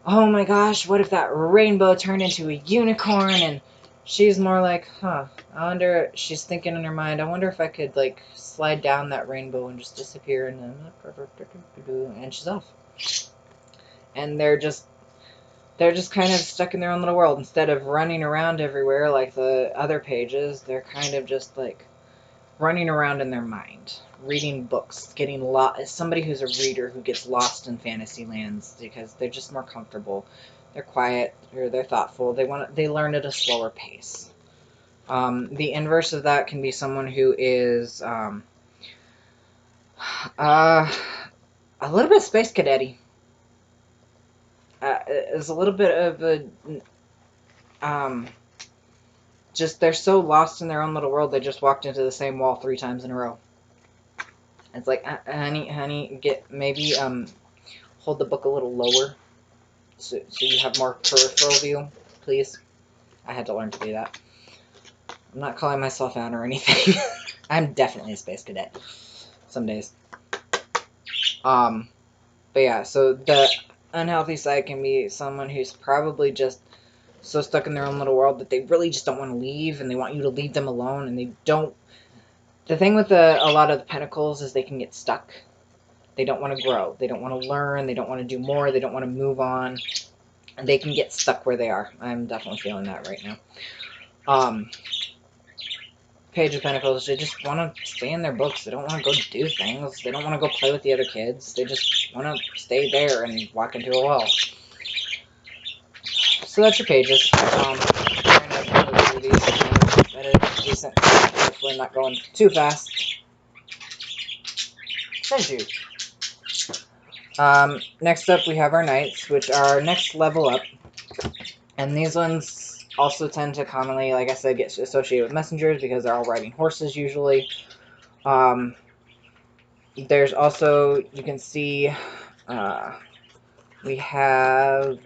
oh my gosh, what if that rainbow turned into a unicorn? And she's more like, huh, I wonder, she's thinking in her mind, I wonder if I could, like, slide down that rainbow and just disappear, and she's off. And they're just kind of stuck in their own little world. Instead of running around everywhere like the other pages, they're kind of just, like, running around in their mind, reading books, getting lost. Somebody who's a reader who gets lost in fantasy lands because they're just more comfortable. They're quiet, or they're thoughtful. They learn at a slower pace. The inverse of that can be someone who is a little bit space cadet-y. Is a little bit of a just they're so lost in their own little world. They just walked into the same wall 3 times in a row. It's like, honey, maybe hold the book a little lower, so you have more peripheral view, please. I had to learn to do that. I'm not calling myself out or anything. I'm definitely a space cadet. Some days. But yeah, so the unhealthy side can be someone who's probably just so stuck in their own little world that they really just don't want to leave, and they want you to leave them alone, and they don't. The thing with a lot of the pentacles is they can get stuck. They don't want to grow. They don't want to learn. They don't want to do more. They don't want to move on. And they can get stuck where they are. I'm definitely feeling that right now. Page of Pentacles, they just want to stay in their books. They don't want to go do things. They don't want to go play with the other kids. They just want to stay there and walk into a wall. So that's your pages. Trying to move through these at a decent pace. Hopefully not going too fast. Says you. Next up we have our knights, which are next level up. And these ones also tend to commonly, like I said, get associated with messengers because they're all riding horses usually. There's also, you can see, we have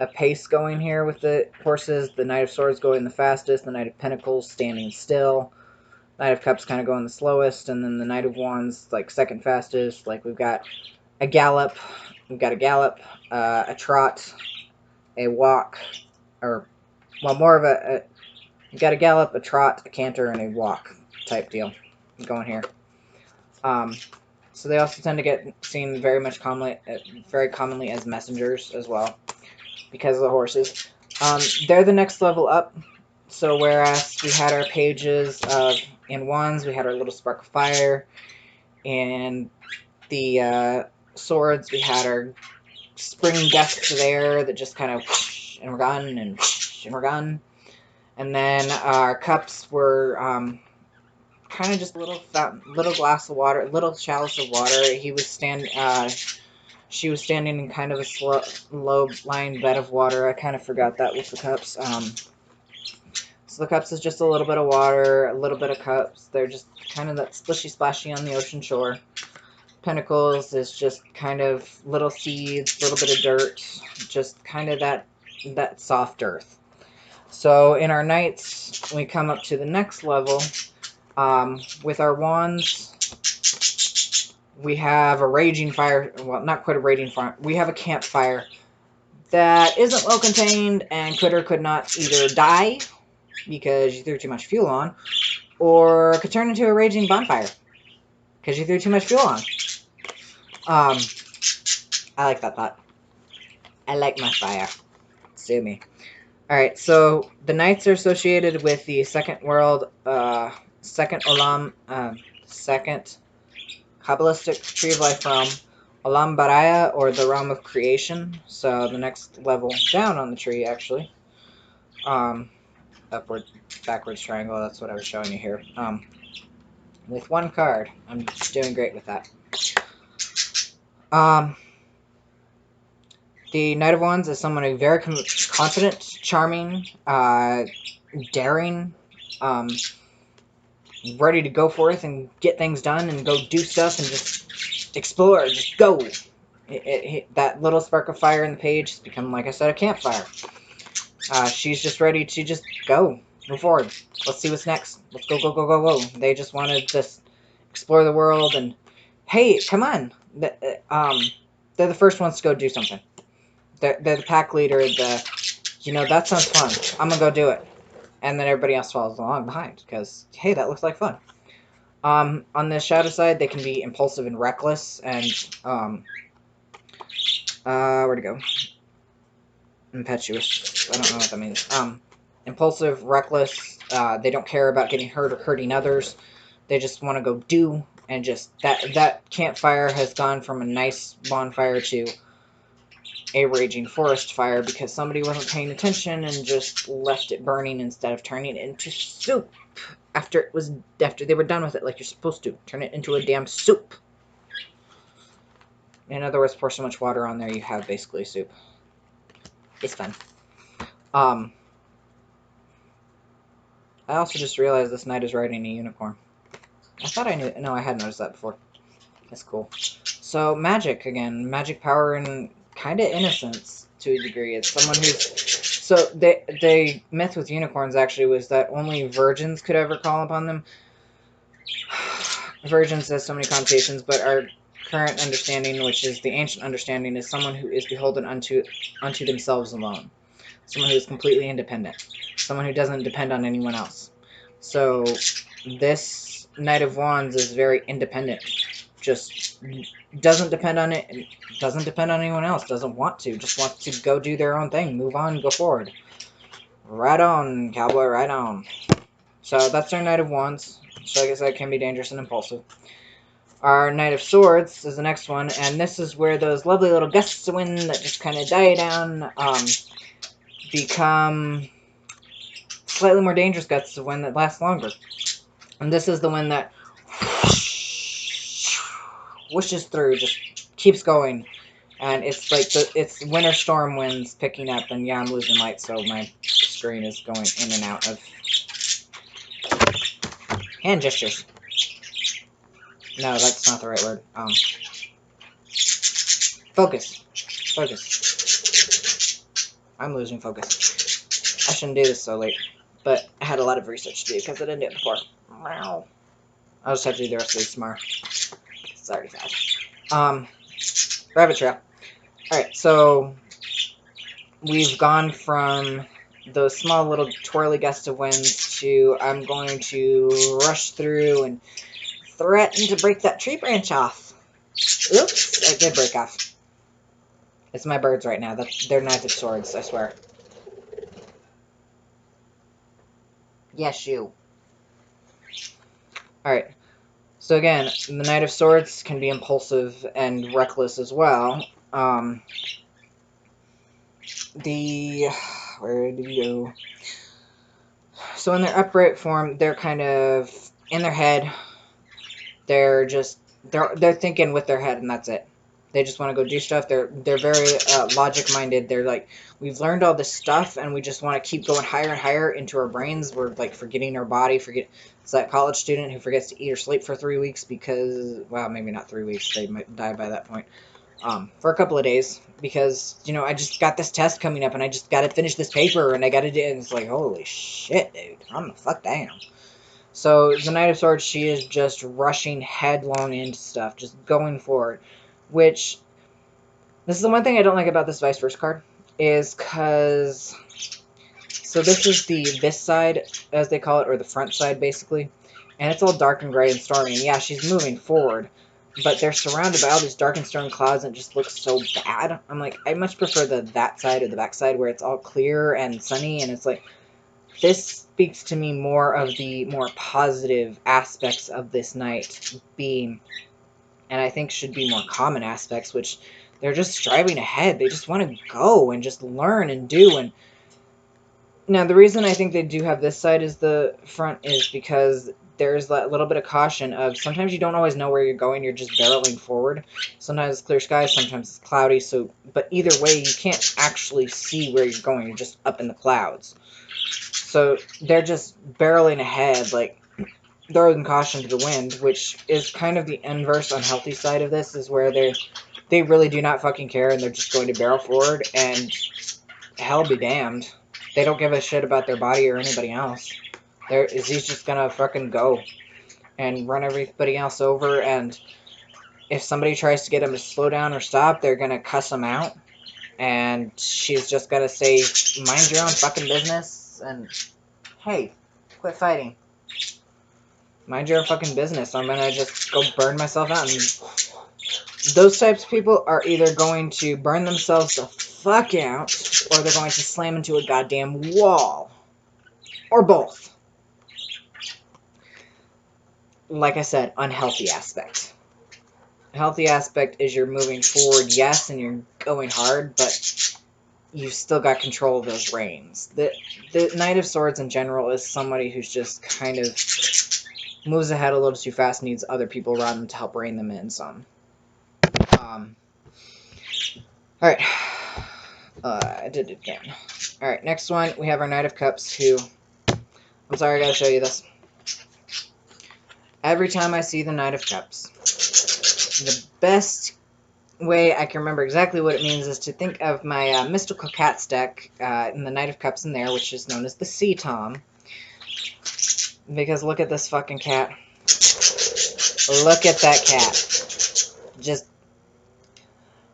a pace going here with the horses. The Knight of Swords going the fastest, the Knight of Pentacles standing still, Knight of Cups kind of going the slowest, and then the Knight of Wands like second fastest. Like we've got a gallop, a trot, a walk, or well, more of you've got a gallop, a trot, a canter, and a walk type deal going here. So they also tend to get seen very commonly as messengers as well because of the horses. They're the next level up. So whereas we had our pages in wands, we had our little spark of fire, and the swords, we had our spring gusts there that just kind of whoosh, and we're gone, and whoosh, and we're gone. And then our cups were kind of just a little glass of water, little chalice of water. She was standing in kind of a low-lying bed of water. I kind of forgot that with the cups. So the cups is just a little bit of water, a little bit of cups. They're just kind of that splishy-splashy on the ocean shore. Pentacles is just kind of little seeds, little bit of dirt, just kind of that soft earth. So in our knights, we come up to the next level. With our wands, we have a raging fire. Well, not quite a raging fire. We have a campfire that isn't well contained and could or could not either die because you threw too much fuel on, or could turn into a raging bonfire because you threw too much fuel on. I like that thought. I like my fire. Sue me. Alright, so the knights are associated with the second world, second Olam, second Kabbalistic tree of life realm, Olam Baraya, or the realm of creation. So the next level down on the tree, actually. Upward, backwards triangle, that's what I was showing you here. With one card. I'm doing great with that. The Knight of Wands is someone who's very confident, charming, daring, ready to go forth and get things done and go do stuff and just explore, just go. That little spark of fire in the page has become, like I said, a campfire. She's just ready to just go, move forward. Let's see what's next. Let's go, go, go, go, go. They just want to just explore the world and, hey, come on. they're the first ones to go do something. They're the pack leader, that sounds fun. I'm gonna go do it. And then everybody else follows along behind, because, hey, that looks like fun. On the shadow side, they can be impulsive and reckless, and, where'd it go? Impetuous. I don't know what that means. Impulsive, reckless, they don't care about getting hurt or hurting others. They just want to go do, and just, that campfire has gone from a nice bonfire to a raging forest fire because somebody wasn't paying attention and just left it burning instead of turning it into soup after they were done with it, like you're supposed to. Turn it into a damn soup. In other words, pour so much water on there you have basically soup. It's fun. I also just realized this knight is riding a unicorn. I thought I knew. No, I had noticed that before. That's cool. So, magic again. Magic power and kind of innocence to a degree. It's someone who's... So, the myth with unicorns actually was that only virgins could ever call upon them. Virgins has so many connotations, but our current understanding, which is the ancient understanding, is someone who is beholden unto themselves alone. Someone who is completely independent. Someone who doesn't depend on anyone else. So, this Knight of Wands is very independent. Just doesn't depend on it. Doesn't depend on anyone else. Doesn't want to. Just wants to go do their own thing. Move on. Go forward. Right on, cowboy. Right on. So that's our Knight of Wands. So like I said, can be dangerous and impulsive. Our Knight of Swords is the next one, and this is where those lovely little gusts of wind that just kind of die down become slightly more dangerous gusts of wind that last longer. And this is the one that whooshes through, just keeps going, and it's like it's winter storm winds picking up, and yeah, I'm losing light, so my screen is going in and out of hand gestures. No, that's not the right word. Focus. I'm losing focus. I shouldn't do this so late, but I had a lot of research to do because I didn't do it before. I'll just have to do the rest of this tomorrow. It's already fast. Rabbit trail. Alright, so we've gone from those small little twirly gusts of winds to I'm going to rush through and threaten to break that tree branch off. Oops, I did break off. It's my birds right now. They're Knights of Swords, I swear. Yes, you. Alright. So again, the Knight of Swords can be impulsive and reckless as well. Where did he go? So in their upright form, they're kind of in their head. They're thinking with their head, and that's it. They just want to go do stuff. They're very logic-minded. They're like, we've learned all this stuff, and we just want to keep going higher and higher into our brains. We're like forgetting our body. It's that college student who forgets to eat or sleep for 3 weeks because, well, maybe not 3 weeks. They might die by that point. For a couple of days because, I just got this test coming up, and I just got to finish this paper, and I got to do it. And it's like, holy shit, dude. I'm the fuck down. So the Knight of Swords, she is just rushing headlong into stuff, just going forward. Which, this is the one thing I don't like about this vice versa card, is because, so this is this side, as they call it, or the front side, basically, and it's all dark and gray and stormy, and yeah, she's moving forward, but they're surrounded by all these dark and stormy clouds, and it just looks so bad. I'm like, I much prefer that side or the back side, where it's all clear and sunny, and it's like, this speaks to me more of the more positive aspects of this night being, and I think should be more common aspects, which they're just striving ahead. They just want to go and just learn and do. And now the reason I think they do have this side as the front is because there's that little bit of caution of sometimes you don't always know where you're going. You're just barreling forward. Sometimes it's clear skies, sometimes it's cloudy. But either way, you can't actually see where you're going. You're just up in the clouds. So they're just barreling ahead, like, throwing caution to the wind, which is kind of the inverse unhealthy side of this, is where they really do not fucking care, and they're just going to barrel forward, and hell be damned. They don't give a shit about their body or anybody else. He's just gonna fucking go and run everybody else over, and if somebody tries to get him to slow down or stop, they're gonna cuss him out. And she's just gonna say, mind your own fucking business, and hey, quit fighting. Mind your own fucking business. I'm gonna just go burn myself out. And those types of people are either going to burn themselves the fuck out, or they're going to slam into a goddamn wall. Or both. Like I said, unhealthy aspect. Healthy aspect is you're moving forward, yes, and you're going hard, but you've still got control of those reins. The Knight of Swords in general is somebody who's just kind of moves ahead a little too fast, needs other people around them to help rein them in some. Alright. I did it again. Alright, next one, we have our Knight of Cups, who... I'm sorry, I gotta show you this. Every time I see the Knight of Cups, the best way I can remember exactly what it means is to think of my Mystical Cats deck, in the Knight of Cups in there, which is known as the Sea Tom. Because look at this fucking cat. Look at that cat. Just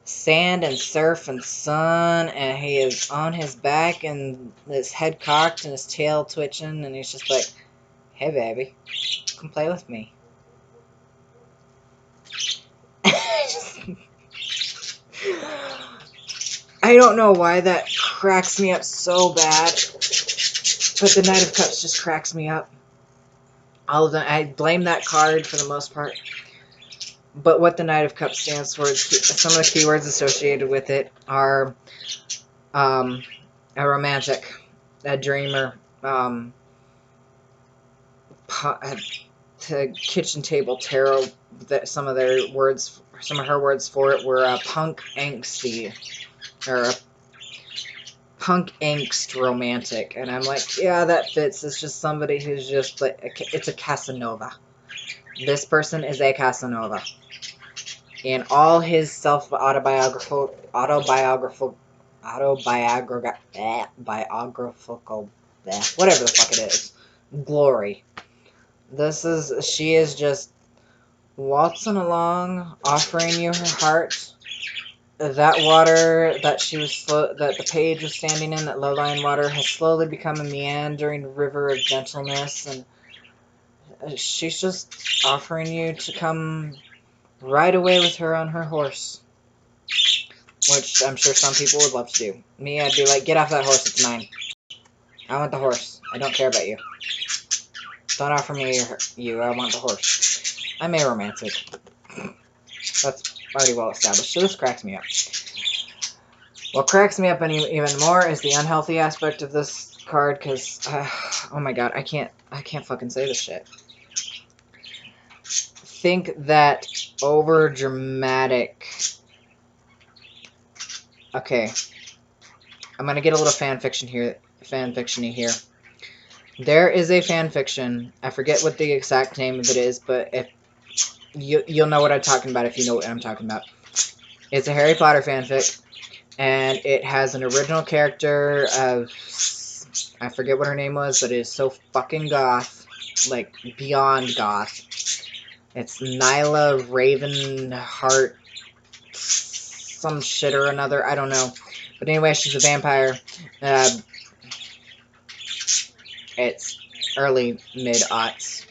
sand and surf and sun, and he is on his back and his head cocked and his tail twitching, and he's just like, hey baby, come play with me. I don't know why that cracks me up so bad, but the Knight of Cups just cracks me up. All of them, I blame that card for the most part. But what the Knight of Cups stands for, some of the keywords associated with it are a romantic, a dreamer, kitchen table tarot. That some of her words for it were punk angsty, or a punk angst romantic, and I'm like, yeah, that fits. It's just somebody who's just like, it's a Casanova. This person is a Casanova. In all his biographical, whatever the fuck it is, glory. She is just waltzing along, offering you her heart. That water that that the page was standing in, that low-lying water, has slowly become a meandering river of gentleness, and she's just offering you to come ride away with her on her horse. Which I'm sure some people would love to do. Me, I'd be like, get off that horse, it's mine. I want the horse. I don't care about you. Don't offer me you, I want the horse. I'm a romantic. That's already well established, so this cracks me up. What cracks me up even more is the unhealthy aspect of this card, because, oh my god, I can't fucking say this shit. Think that over-dramatic... Okay. I'm gonna get a little fanfiction-y here. There is a fanfiction, I forget what the exact name of it is, but if you'll know what I'm talking about if you know what I'm talking about. It's a Harry Potter fanfic, and it has an original character of, I forget what her name was, but it is so fucking goth, like beyond goth. It's Nyla Ravenheart, some shit or another, I don't know. But anyway, she's a vampire. It's early mid-aughts.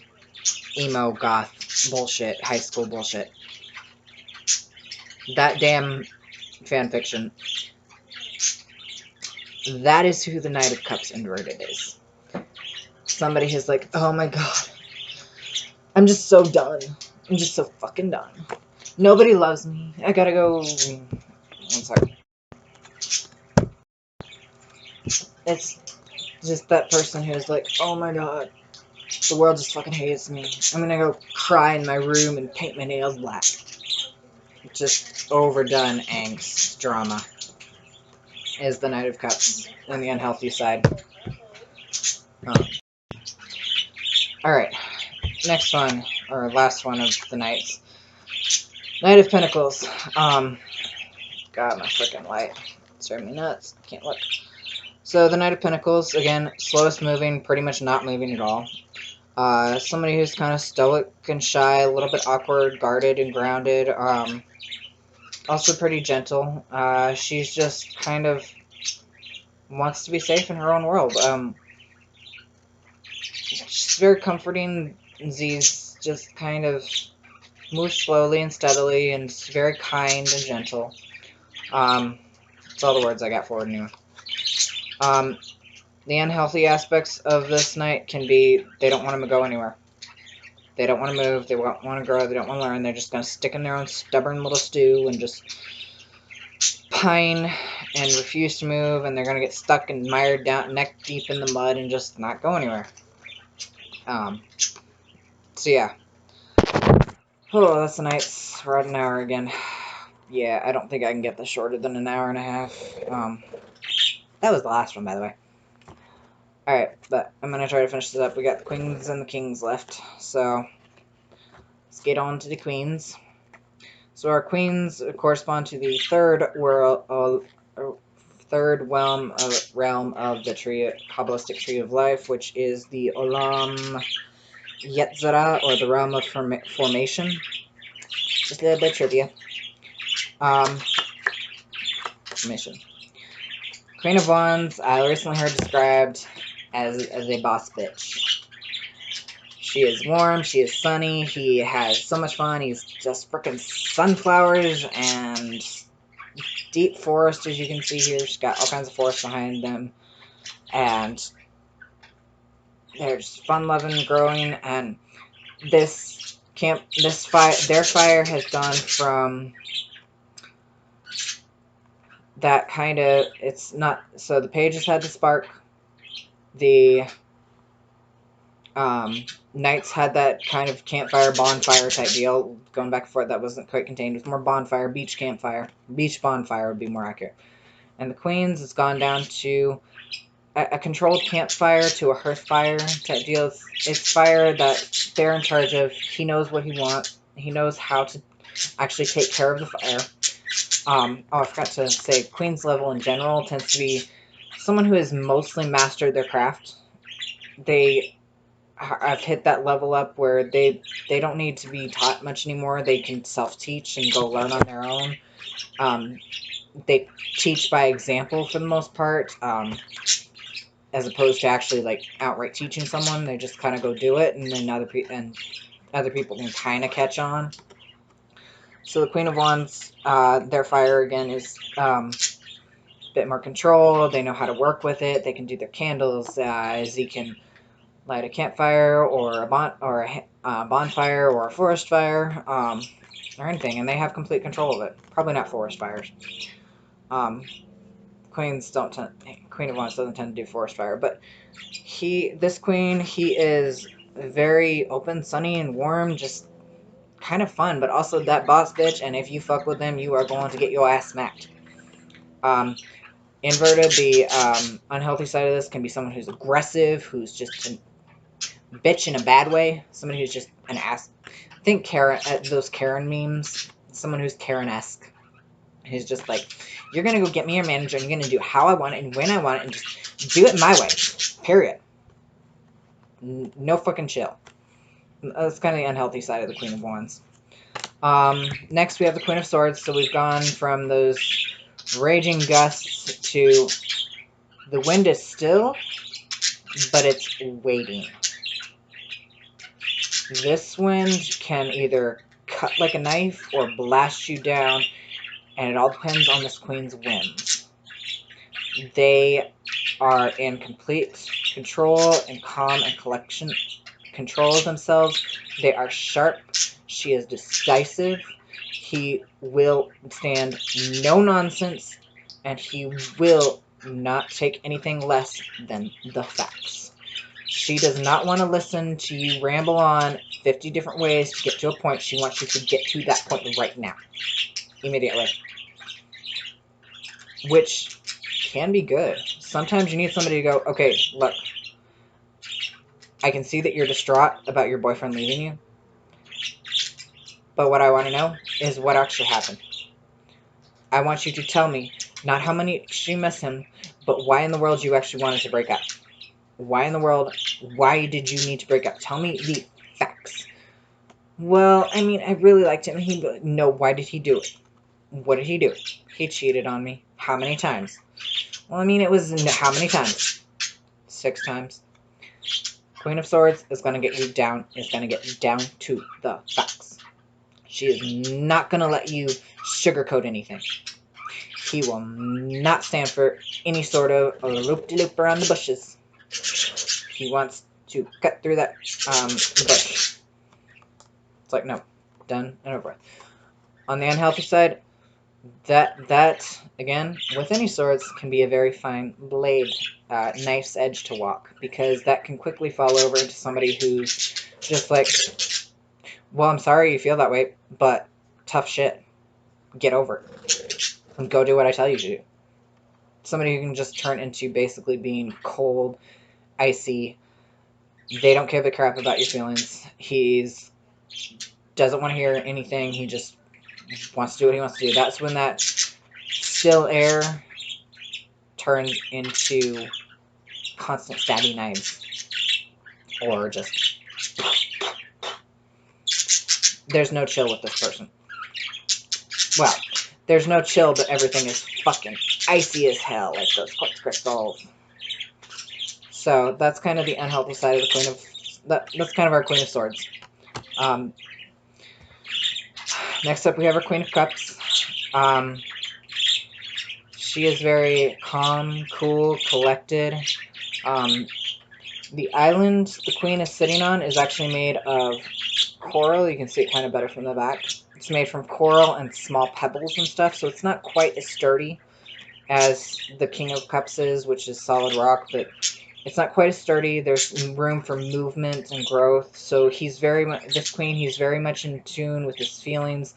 Emo goth bullshit, high school bullshit. That damn fanfiction. That is who the Knight of Cups inverted is. Somebody who's like, oh my god, I'm just so done. I'm just so fucking done. Nobody loves me. I gotta go. I'm sorry. It's just that person who's like, oh my god, the world just fucking hates me. I'm gonna go cry in my room and paint my nails black. Just overdone angst drama is the Knight of Cups on the unhealthy side. Alright, next one, or last one of the Knights. Knight of Pentacles. God, my freaking light. It's driving me nuts. Can't look. So the Knight of Pentacles, again, slowest moving, pretty much not moving at all. Somebody who's kind of stoic and shy, a little bit awkward, guarded and grounded. Also pretty gentle. She's just kind of wants to be safe in her own world. She's very comforting. Z's just kind of moves slowly and steadily and is very kind and gentle. That's all the words I got for it anyway. The unhealthy aspects of this knight can be they don't want to go anywhere. They don't want to move, they don't want to grow, they don't want to learn, they're just going to stick in their own stubborn little stew and just pine and refuse to move, and they're going to get stuck and mired down neck deep in the mud and just not go anywhere. So yeah. Oh, that's a nice. We're at an hour again. Yeah, I don't think I can get this shorter than an hour and a half. That was the last one, by the way. Alright, but I'm going to try to finish this up. We got the queens and the kings left, so let's get on to the queens. So our queens correspond to the third realm of the Kabbalistic tree of life, which is the Olam Yetzirah, or the realm of formation. Just a little bit of trivia. Formation. Queen of Wands, I recently heard described as a boss bitch. She is warm, she is sunny, he has so much fun, he's just frickin' sunflowers and deep forest, as you can see here. She's got all kinds of forest behind them, and they're just fun-loving, growing, and their fire has gone from that kind of, it's not, so the pages had the spark, the knights had that kind of campfire, bonfire type deal, going back and forth. That wasn't quite contained. It was more bonfire, beach campfire. Beach bonfire would be more accurate. And the queens has gone down to a controlled campfire to a hearth fire type deal. It's fire that they're in charge of. He knows what he wants. He knows how to actually take care of the fire. Oh, I forgot to say, queen's level in general tends to be someone who has mostly mastered their craft. I've hit that level up where they don't need to be taught much anymore. They can self-teach and go learn on their own. They teach by example for the most part, as opposed to actually like outright teaching someone. They just kind of go do it, and then other people can kind of catch on. So the Queen of Wands, their fire again is a bit more control. They know how to work with it. They can do their candles. Z can light a campfire or a bonfire or a forest fire, or anything, and they have complete control of it. Probably not forest fires. Queen of Wands doesn't tend to do forest fire, but this queen, he is very open, sunny, and warm, just kind of fun, but also that boss bitch, and if you fuck with him, you are going to get your ass smacked. Inverted, the unhealthy side of this can be someone who's aggressive, who's just a bitch in a bad way, somebody who's just an ass. Think Karen, those Karen memes, someone who's Karen-esque. He's just like, you're going to go get me your manager, and you're going to do how I want it and when I want it, and just do it my way. Period. No fucking chill. That's kind of the unhealthy side of the Queen of Wands. Next, we have the Queen of Swords. So we've gone from those raging gusts to the wind is still, but it's waiting. This wind can either cut like a knife or blast you down, and it all depends on this queen's whims. They are in complete control and calm and control of themselves. They are sharp. She is decisive. He will stand no nonsense, and he will not take anything less than the facts. She does not want to listen to you ramble on 50 different ways to get to a point. She wants you to get to that point right now. Immediately. Which can be good. Sometimes you need somebody to go, okay, look, I can see that you're distraught about your boyfriend leaving you. But what I want to know is what actually happened. I want you to tell me not how much you miss him, but why in the world you actually wanted to break up. Why in the world? Why did you need to break up? Tell me the facts. Well, I mean, I really liked him. No, why did he do it? What did he do? He cheated on me. How many times? Well, I mean, it was how many times? 6 times. Queen of Swords is going to get you down, down to the facts. She is not going to let you sugarcoat anything. He will not stand for any sort of loop-de-loop around the bushes. He wants to cut through that the bush. It's like, no, done and over with. On the unhealthy side, that again, with any swords, can be a very fine blade, knife's edge to walk, because that can quickly fall over into somebody who's just like, well, I'm sorry you feel that way, but tough shit. Get over it. And go do what I tell you to do. Somebody who can just turn into basically being cold, icy. They don't give a crap about your feelings. He's doesn't want to hear anything. He just wants to do what he wants to do. That's when that still air turns into constant stabby knives. Or just... There's no chill with this person. Well, there's no chill, but everything is fucking icy as hell, like those quartz crystals. So, that's kind of the unhealthy side of the Queen of... That's kind of our Queen of Swords. Next up, we have our Queen of Cups. She is very calm, cool, collected. The island the Queen is sitting on is actually made of coral. You can see it kind of better from the back. It's made from coral and small pebbles and stuff, so it's not quite as sturdy as the King of Cups is, which is solid rock, but it's not quite as sturdy. There's room for movement and growth, so he's this Queen, he's very much in tune with his feelings.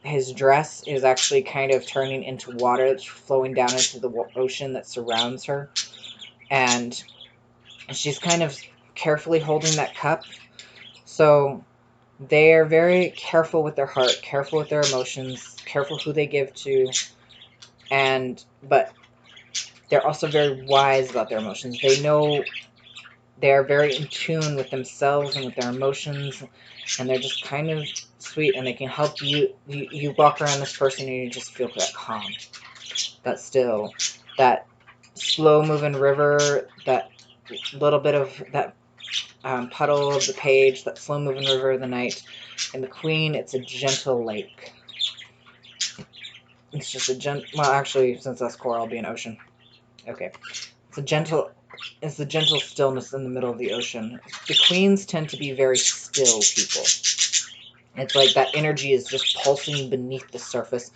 His dress is actually kind of turning into water that's flowing down into the ocean that surrounds her, and she's kind of carefully holding that cup. So they are very careful with their heart, careful with their emotions, careful who they give to, but they're also very wise about their emotions. They know they are very in tune with themselves and with their emotions, and they're just kind of sweet, and they can help you. You walk around this person and you just feel that calm, that still, that slow-moving river, that little bit of that puddle of the page, that slow-moving river of the night. And the Queen, it's a gentle lake. It's just a well, actually, since that's coral, it'll be an ocean. Okay. It's the gentle stillness in the middle of the ocean. The Queens tend to be very still people. It's like that energy is just pulsing beneath the surface,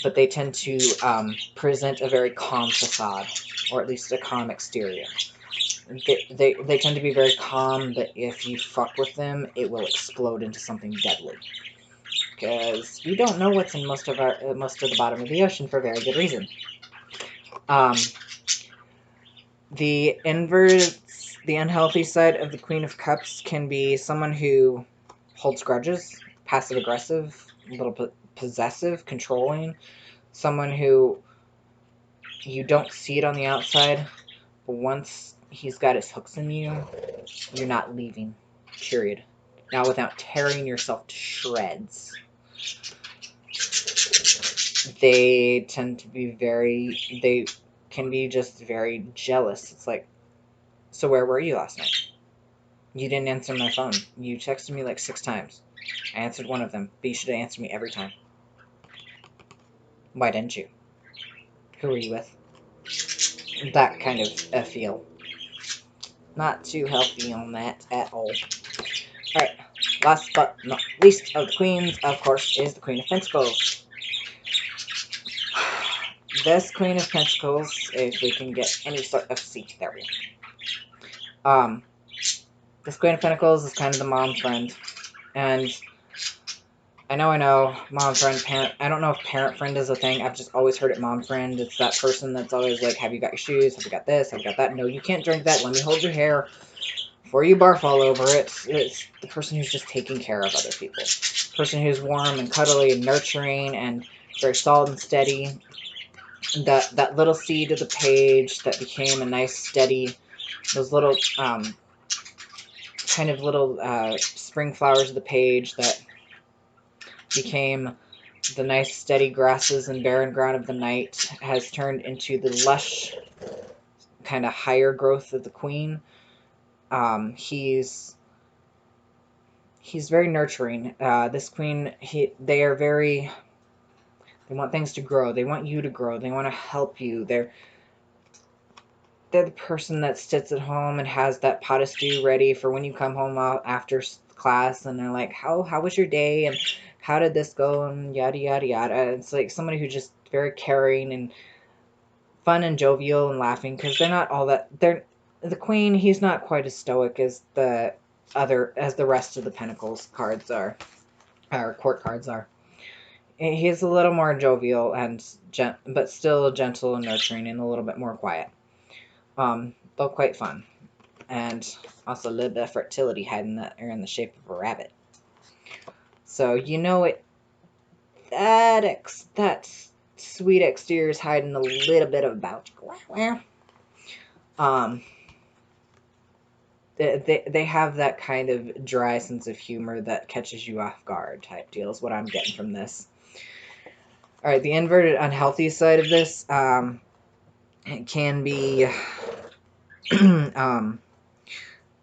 but they tend to present a very calm facade, or at least a calm exterior. They tend to be very calm, but if you fuck with them, it will explode into something deadly. Because we don't know what's in most of the bottom of the ocean for very good reason. The inverse, the unhealthy side of the Queen of Cups can be someone who holds grudges, passive-aggressive, a little possessive, controlling, someone who you don't see it on the outside, but once he's got his hooks in you, you're not leaving, period. Now, without tearing yourself to shreds. They tend to be they can be just very jealous. It's like, so where were you last night? You didn't answer my phone. You texted me like 6 times. I answered one of them, but you should have answered me every time. Why didn't you? Who were you with? That kind of a feel. Not too healthy on that at all. Alright, last but not least of the Queens, of course, is the Queen of Pentacles. This Queen of Pentacles, if we can get any sort of seat, there we go. This Queen of Pentacles is kind of the mom friend. And I know, mom friend, parent. I don't know if parent friend is a thing. I've just always heard it mom friend. It's that person that's always like, have you got your shoes? Have you got this? Have you got that? No, you can't drink that. Let me hold your hair before you barf all over it. It's the person who's just taking care of other people. The person who's warm and cuddly and nurturing and very solid and steady. That little seed of the page that became a nice, steady those little kind of little spring flowers of the page that became the nice steady grasses and barren ground of the night has turned into the lush kind of higher growth of the queen. He's very nurturing. This queen, they want things to grow. They want you to grow. They want to help you. They're the person that sits at home and has that pot of stew ready for when you come home after class, and they're like, how was your day, and how did this go, and yada yada yada. It's like somebody who's just very caring and fun and jovial and laughing, because they're not all that. They're the queen. He's not quite as stoic as the rest of the Pentacles cards are, or court cards are. He's a little more jovial and but still gentle and nurturing and a little bit more quiet. But quite fun, and also a little bit of fertility hiding in the shape of a rabbit. So you know it. That sweet exterior is hiding a little bit about you. They have that kind of dry sense of humor that catches you off guard type deal is what I'm getting from this. All right, the inverted unhealthy side of this it can be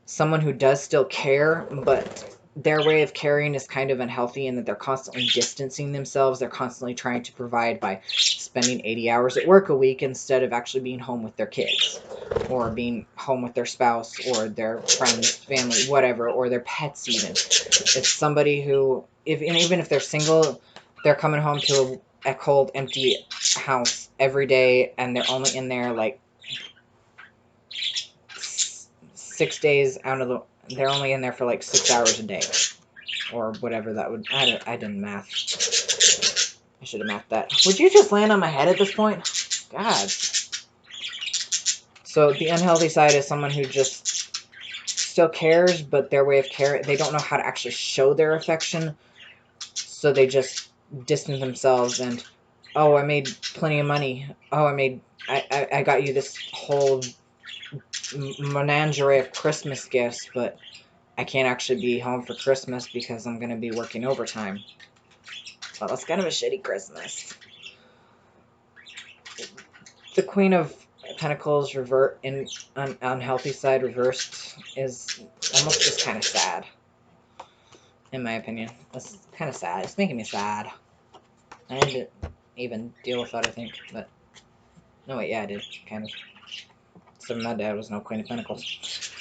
someone who does still care, but their way of caring is kind of unhealthy in that they're constantly distancing themselves. They're constantly trying to provide by spending 80 hours at work a week instead of actually being home with their kids, or being home with their spouse, or their friends, family, whatever, or their pets even. It's somebody who, even if they're single, they're coming home to a cold, empty house every day, and they're only in there like 6 days out of the... They're only in there for like 6 hours a day, or whatever that would... I didn't math. I should have mathed that. Would you just land on my head at this point? God. So the unhealthy side is someone who just still cares, but their way of care, they don't know how to actually show their affection, so they just distance themselves and, oh, I made plenty of money. Oh, I got you this whole menagerie of Christmas gifts, but I can't actually be home for Christmas because I'm going to be working overtime. So that's kind of a shitty Christmas. The Queen of Pentacles unhealthy side reversed is almost just kind of sad. In my opinion. That's kind of sad. It's making me sad. I didn't even deal with that, I think, but... No, wait, yeah, I did, kind of. So my dad was no Queen of Pentacles.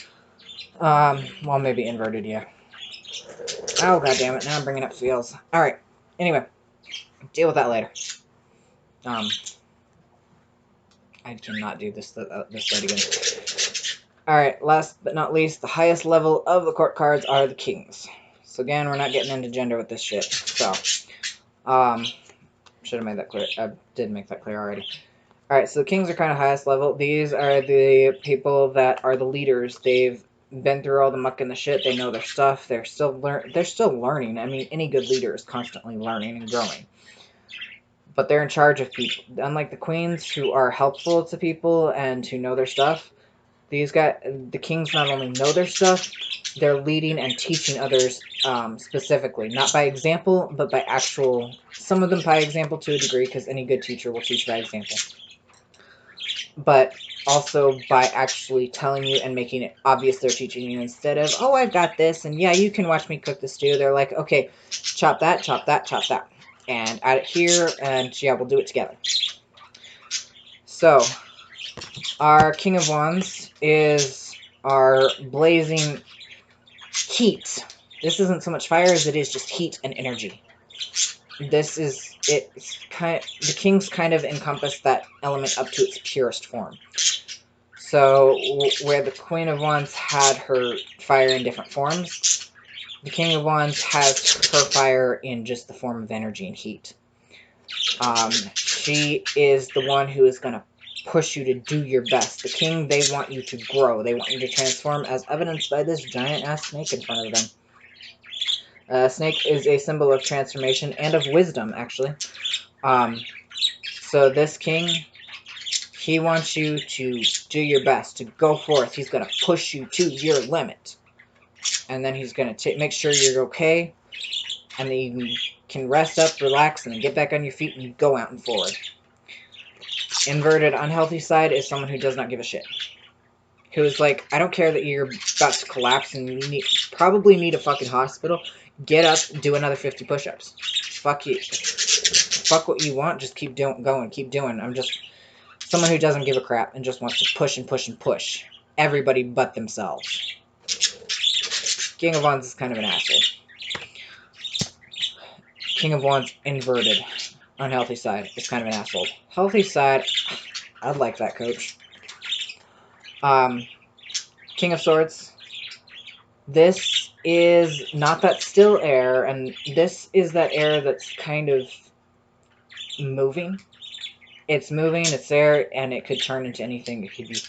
Well, maybe inverted, yeah. Oh, god damn it, now I'm bringing up feels. Alright, anyway. Deal with that later. I cannot do this right again. Alright, last but not least, the highest level of the court cards are the kings. So again, we're not getting into gender with this shit. So, should have made that clear. I did make that clear already. Alright, so the kings are kind of highest level. These are the people that are the leaders. They've been through all the muck and the shit. They know their stuff. They're still learning. I mean, any good leader is constantly learning and growing. But they're in charge of people. Unlike the queens, who are helpful to people and who know their stuff, the kings not only know their stuff, they're leading and teaching others specifically. Not by example, but by actual... Some of them by example to a degree, because any good teacher will teach by example. But also by actually telling you and making it obvious they're teaching you, instead of, oh, I've got this, and yeah, you can watch me cook the stew. They're like, okay, chop that, chop that, chop that. And add it here, and yeah, we'll do it together. So, our King of Wands is our blazing heat. This isn't so much fire as it is just heat and energy. The kings kind of encompass that element up to its purest form. So, where the Queen of Wands had her fire in different forms, the King of Wands has her fire in just the form of energy and heat. She is the one who is going to push you to do your best. The king, they want you to grow. They want you to transform, as evidenced by this giant-ass snake in front of them. Snake is a symbol of transformation and of wisdom, actually. So this king, He wants you to do your best, to go forth. He's going to push you to your limit. And then he's going to make sure you're okay. And then you can rest up, relax, and then get back on your feet and go out and forward. Inverted unhealthy side is someone who does not give a shit. Who is like, I don't care that you're about to collapse and you probably need a fucking hospital. Get up, do another 50 push-ups. Fuck you. Fuck what you want, just keep going, keep doing. I'm just someone who doesn't give a crap and just wants to push and push and push. Everybody but themselves. King of Wands is kind of an asshole. King of Wands inverted. Unhealthy side is kind of an asshole. Healthy side, I'd like that, coach. King of Swords. This is not that still air, and this is that air that's kind of moving. It's moving, it's there, and it could turn into anything. It could be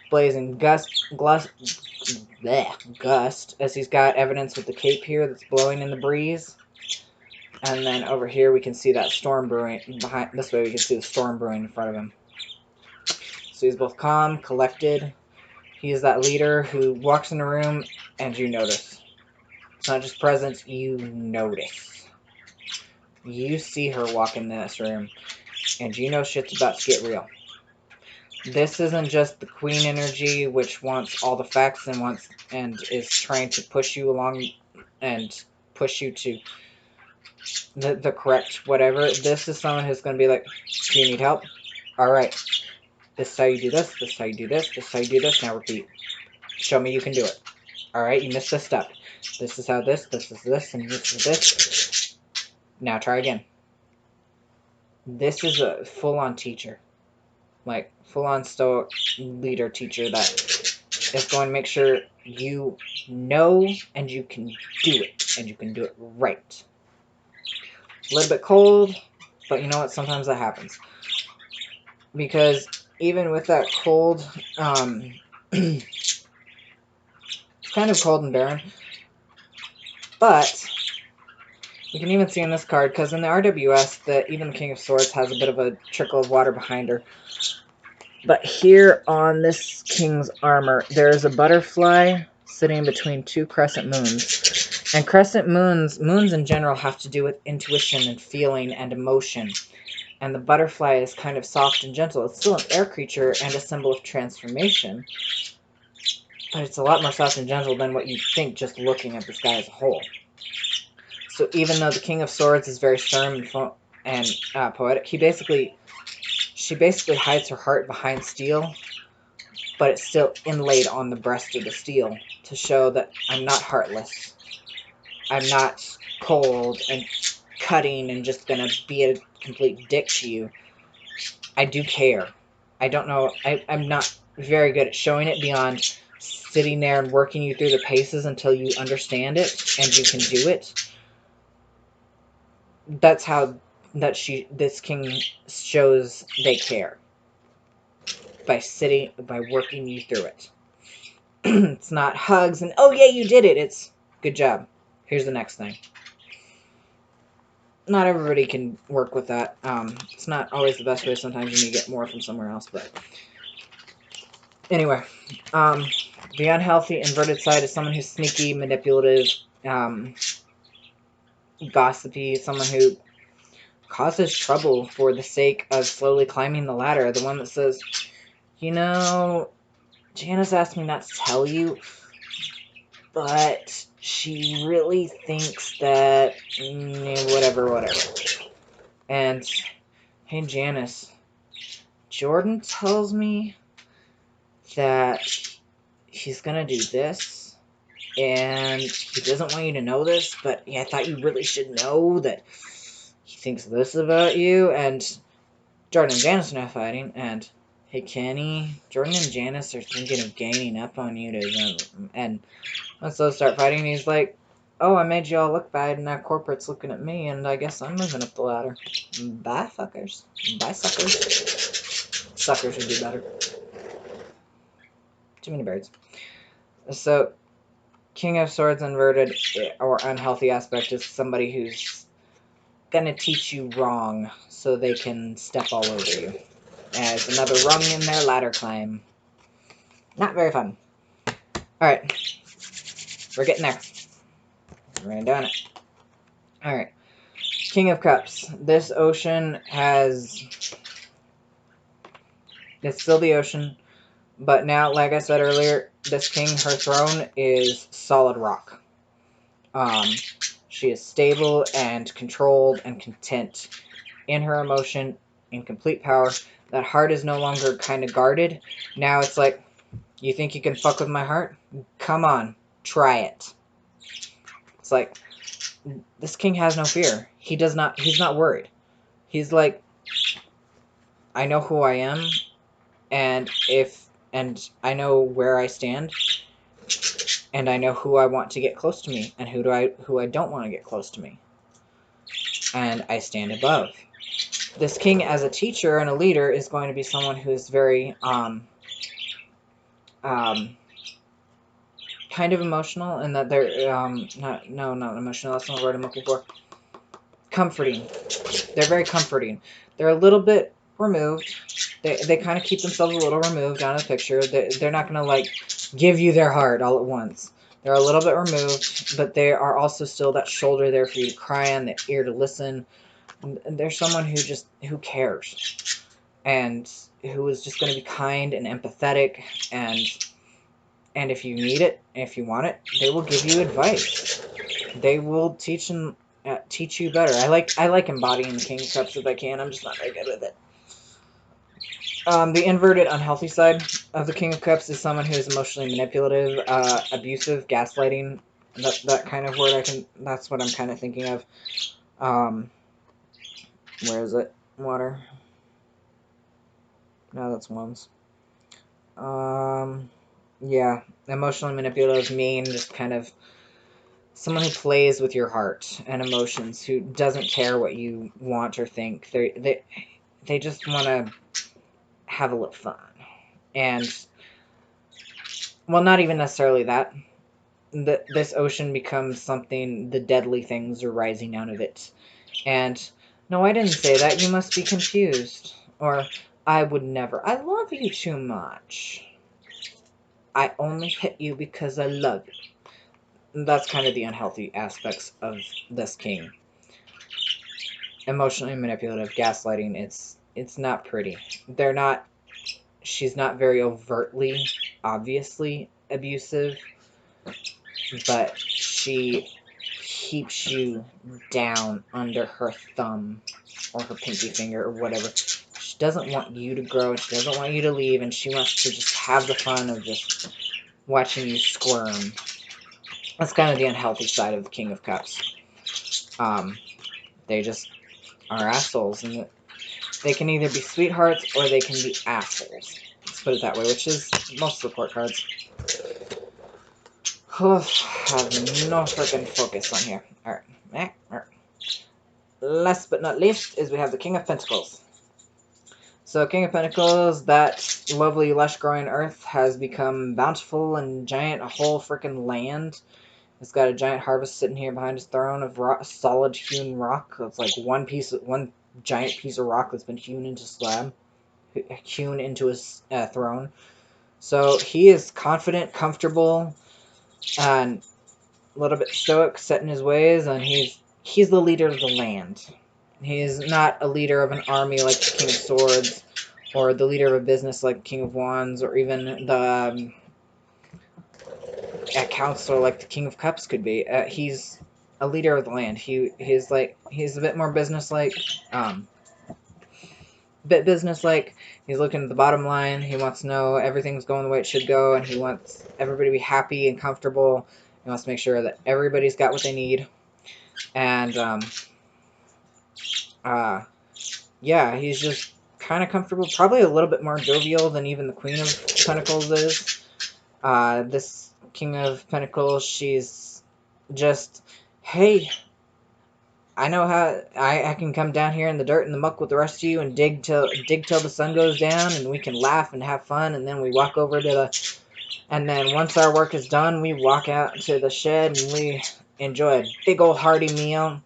blazing gust, as he's got evidence with the cape here that's blowing in the breeze. And then over here we can see that storm brewing. Behind this way we can see the storm brewing in front of him. So he's both calm, collected. He's that leader who walks in a room and you notice. It's not just presence, you notice. You see her walk in this room and you know shit's about to get real. This isn't just the queen energy which wants all the facts and is trying to push you along and push you to the correct whatever. This is someone who's going to be like, do you need help? Alright. This is how you do this. This is how you do this. This is how you do this. Now repeat. Show me you can do it. Alright, you missed this step. This is how this is this, and this is this. Now try again. This is a full-on teacher. Like, full-on stoic leader teacher that is going to make sure you know and you can do it. And you can do it right. A little bit cold, but you know what? Sometimes that happens. Because even with that cold, it's kind of cold and barren. But you can even see in this card, because in the RWS, that even the King of Swords has a bit of a trickle of water behind her. But here on this King's armor, there is a butterfly sitting between two crescent moons. And crescent moons in general, have to do with intuition and feeling and emotion. And the butterfly is kind of soft and gentle. It's still an air creature and a symbol of transformation. But it's a lot more soft and gentle than what you'd think just looking at this guy as a whole. So even though the King of Swords is very stern and poetic, she basically hides her heart behind steel, but it's still inlaid on the breast of the steel to show that I'm not heartless. I'm not cold and cutting and just gonna be a complete dick to you. I do care. I don't know. I'm not very good at showing it beyond sitting there and working you through the paces until you understand it and you can do it. That's how this king shows they care. By working you through it. It's not hugs and, oh yeah, you did it. It's, good job. Here's the next thing. Not everybody can work with that. It's not always the best way. Sometimes you need to get more from somewhere else. But anyway, the unhealthy inverted side is someone who's sneaky, manipulative, gossipy, someone who causes trouble for the sake of slowly climbing the ladder. The one that says, you know, Janice asked me not to tell you, but she really thinks that, whatever. And, hey Janice, Jordan tells me that he's gonna do this, and he doesn't want you to know this, but yeah, I thought you really should know that he thinks this about you. And Jordan and Janice are now fighting, and hey Kenny, Jordan and Janice are thinking of gaining up on you and once those start fighting, he's like, oh, I made you all look bad, and now corporate's looking at me, and I guess I'm moving up the ladder. Bye, fuckers. Bye, suckers. Suckers would be better. Too many birds. So, King of Swords inverted, or unhealthy aspect, is somebody who's gonna teach you wrong so they can step all over you. As another rung in their ladder climb. Not very fun. Alright. We're getting there. We're doing it. Alright. King of Cups. This ocean has... It's still the ocean. But now, like I said earlier, this king, her throne is solid rock. She is stable and controlled and content in her emotion, in complete power. That heart is no longer kind of guarded. Now it's like, you think you can fuck with my heart? Come on, try it. It's like, this king has no fear. He's not worried. He's like, I know who I am, and I know where I stand, and I know who I want to get close to me, and who I don't want to get close to me. And I stand above. This king, as a teacher and a leader, is going to be someone who is very kind of emotional, and that they're not emotional. That's not the word I'm looking for. Comforting. They're very comforting. They're a little bit removed. They kind of keep themselves a little removed out of the picture. They're not gonna like give you their heart all at once. They're a little bit removed, but they are also still that shoulder there for you to cry on, the ear to listen. And they're someone who cares, and who is just going to be kind and empathetic, and if you need it, if you want it, they will give you advice. They will teach you better. I like embodying the King of Cups if I can. I'm just not very good with it. The inverted, unhealthy side of the King of Cups is someone who is emotionally manipulative, abusive, gaslighting. That kind of word that's what I'm kind of thinking of. Where is it? Water. No, that's ones. Yeah, emotionally manipulative, mean, just kind of someone who plays with your heart and emotions, who doesn't care what you want or think. They just want to have a little fun. And, well, not even necessarily that. This ocean becomes something, the deadly things are rising out of it. And, no, I didn't say that, you must be confused. Or, I would never. I love you too much. I only hit you because I love you. That's kind of the unhealthy aspects of this king. Emotionally manipulative, gaslighting, it's not pretty. She's not very overtly, obviously abusive, but she keeps you down under her thumb or her pinky finger or whatever. She doesn't want you to grow, she doesn't want you to leave, and she wants to just have the fun of just watching you squirm. That's kind of the unhealthy side of the King of Cups. They just are assholes, and they can either be sweethearts or they can be assholes. Let's put it that way, which is most support cards. Have no freaking focus on here. Alright. Last but not least is we have the King of Pentacles. So King of Pentacles, that lovely lush growing earth has become bountiful and giant, a whole freaking land. It's got a giant harvest sitting here behind his throne of solid hewn rock. It's like one giant piece of rock that's been hewn into his throne. So he is confident, comfortable, and a little bit stoic, set in his ways, and he's the leader of the land. He's not a leader of an army like the King of Swords, or the leader of a business like King of Wands, or even the a counselor like the King of Cups could be. He's a leader of the land. He's a bit more businesslike. He's looking at the bottom line. He wants to know everything's going the way it should go, and he wants everybody to be happy and comfortable. He wants to make sure that everybody's got what they need. And yeah, he's just kind of comfortable. Probably a little bit more jovial than even the Queen of Pentacles is. This King of Pentacles, she's just, hey, I know how I can come down here in the dirt and the muck with the rest of you and dig till the sun goes down, and we can laugh and have fun, and then we walk over to and then once our work is done, we walk out to the shed and we enjoy a big old hearty meal.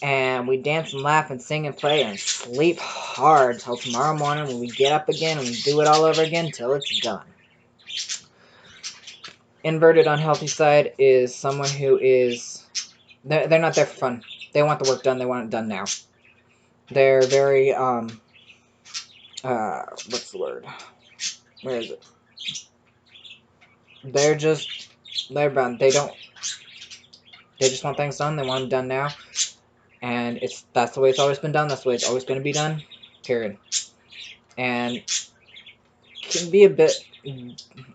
And we dance and laugh and sing and play and sleep hard till tomorrow morning when we get up again and we do it all over again till it's done. Inverted unhealthy side is someone who is... They're not there for fun. They want the work done. They want it done now. They're very, what's the word? Where is it? They're bound. They just want things done. They want them done now. And that's the way it's always been done. That's the way it's always going to be done. Period. And can be a bit,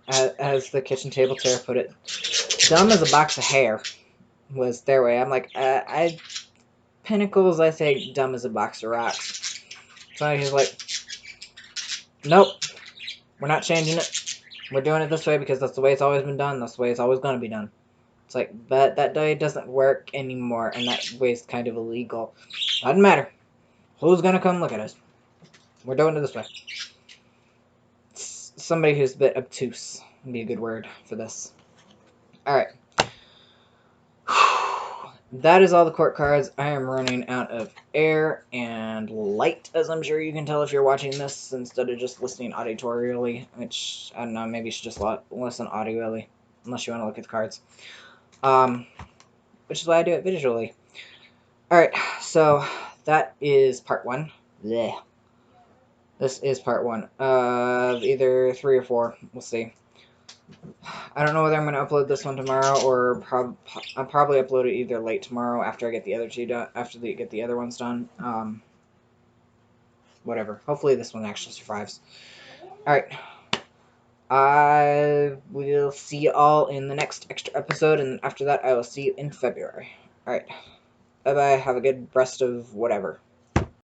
as the kitchen table chair put it, dumb as a box of hair was their way. I'm like, Pinnacles, I say dumb as a box of rocks. So he's like, nope, we're not changing it. We're doing it this way because that's the way it's always been done. That's the way it's always going to be done. It's like, but that day doesn't work anymore, and that way's kind of illegal. Doesn't matter. Who's going to come look at us? We're doing it this way. Somebody who's a bit obtuse would be a good word for this. Alright. That is all the court cards. I am running out of air and light, as I'm sure you can tell if you're watching this instead of just listening auditorially, which, I don't know, maybe you should just listen audially, unless you want to look at the cards. Which is why I do it visually. Alright, so that is part 1. Blech. This is part 1 of either 3 or 4. We'll see. I don't know whether I'm going to upload this one tomorrow or I'll probably upload it either late tomorrow after I get the other two done, after they get the other ones done. Whatever. Hopefully this one actually survives. Alright. I will see you all in the next extra episode, and after that I will see you in February. Alright. Bye-bye. Have a good rest of whatever.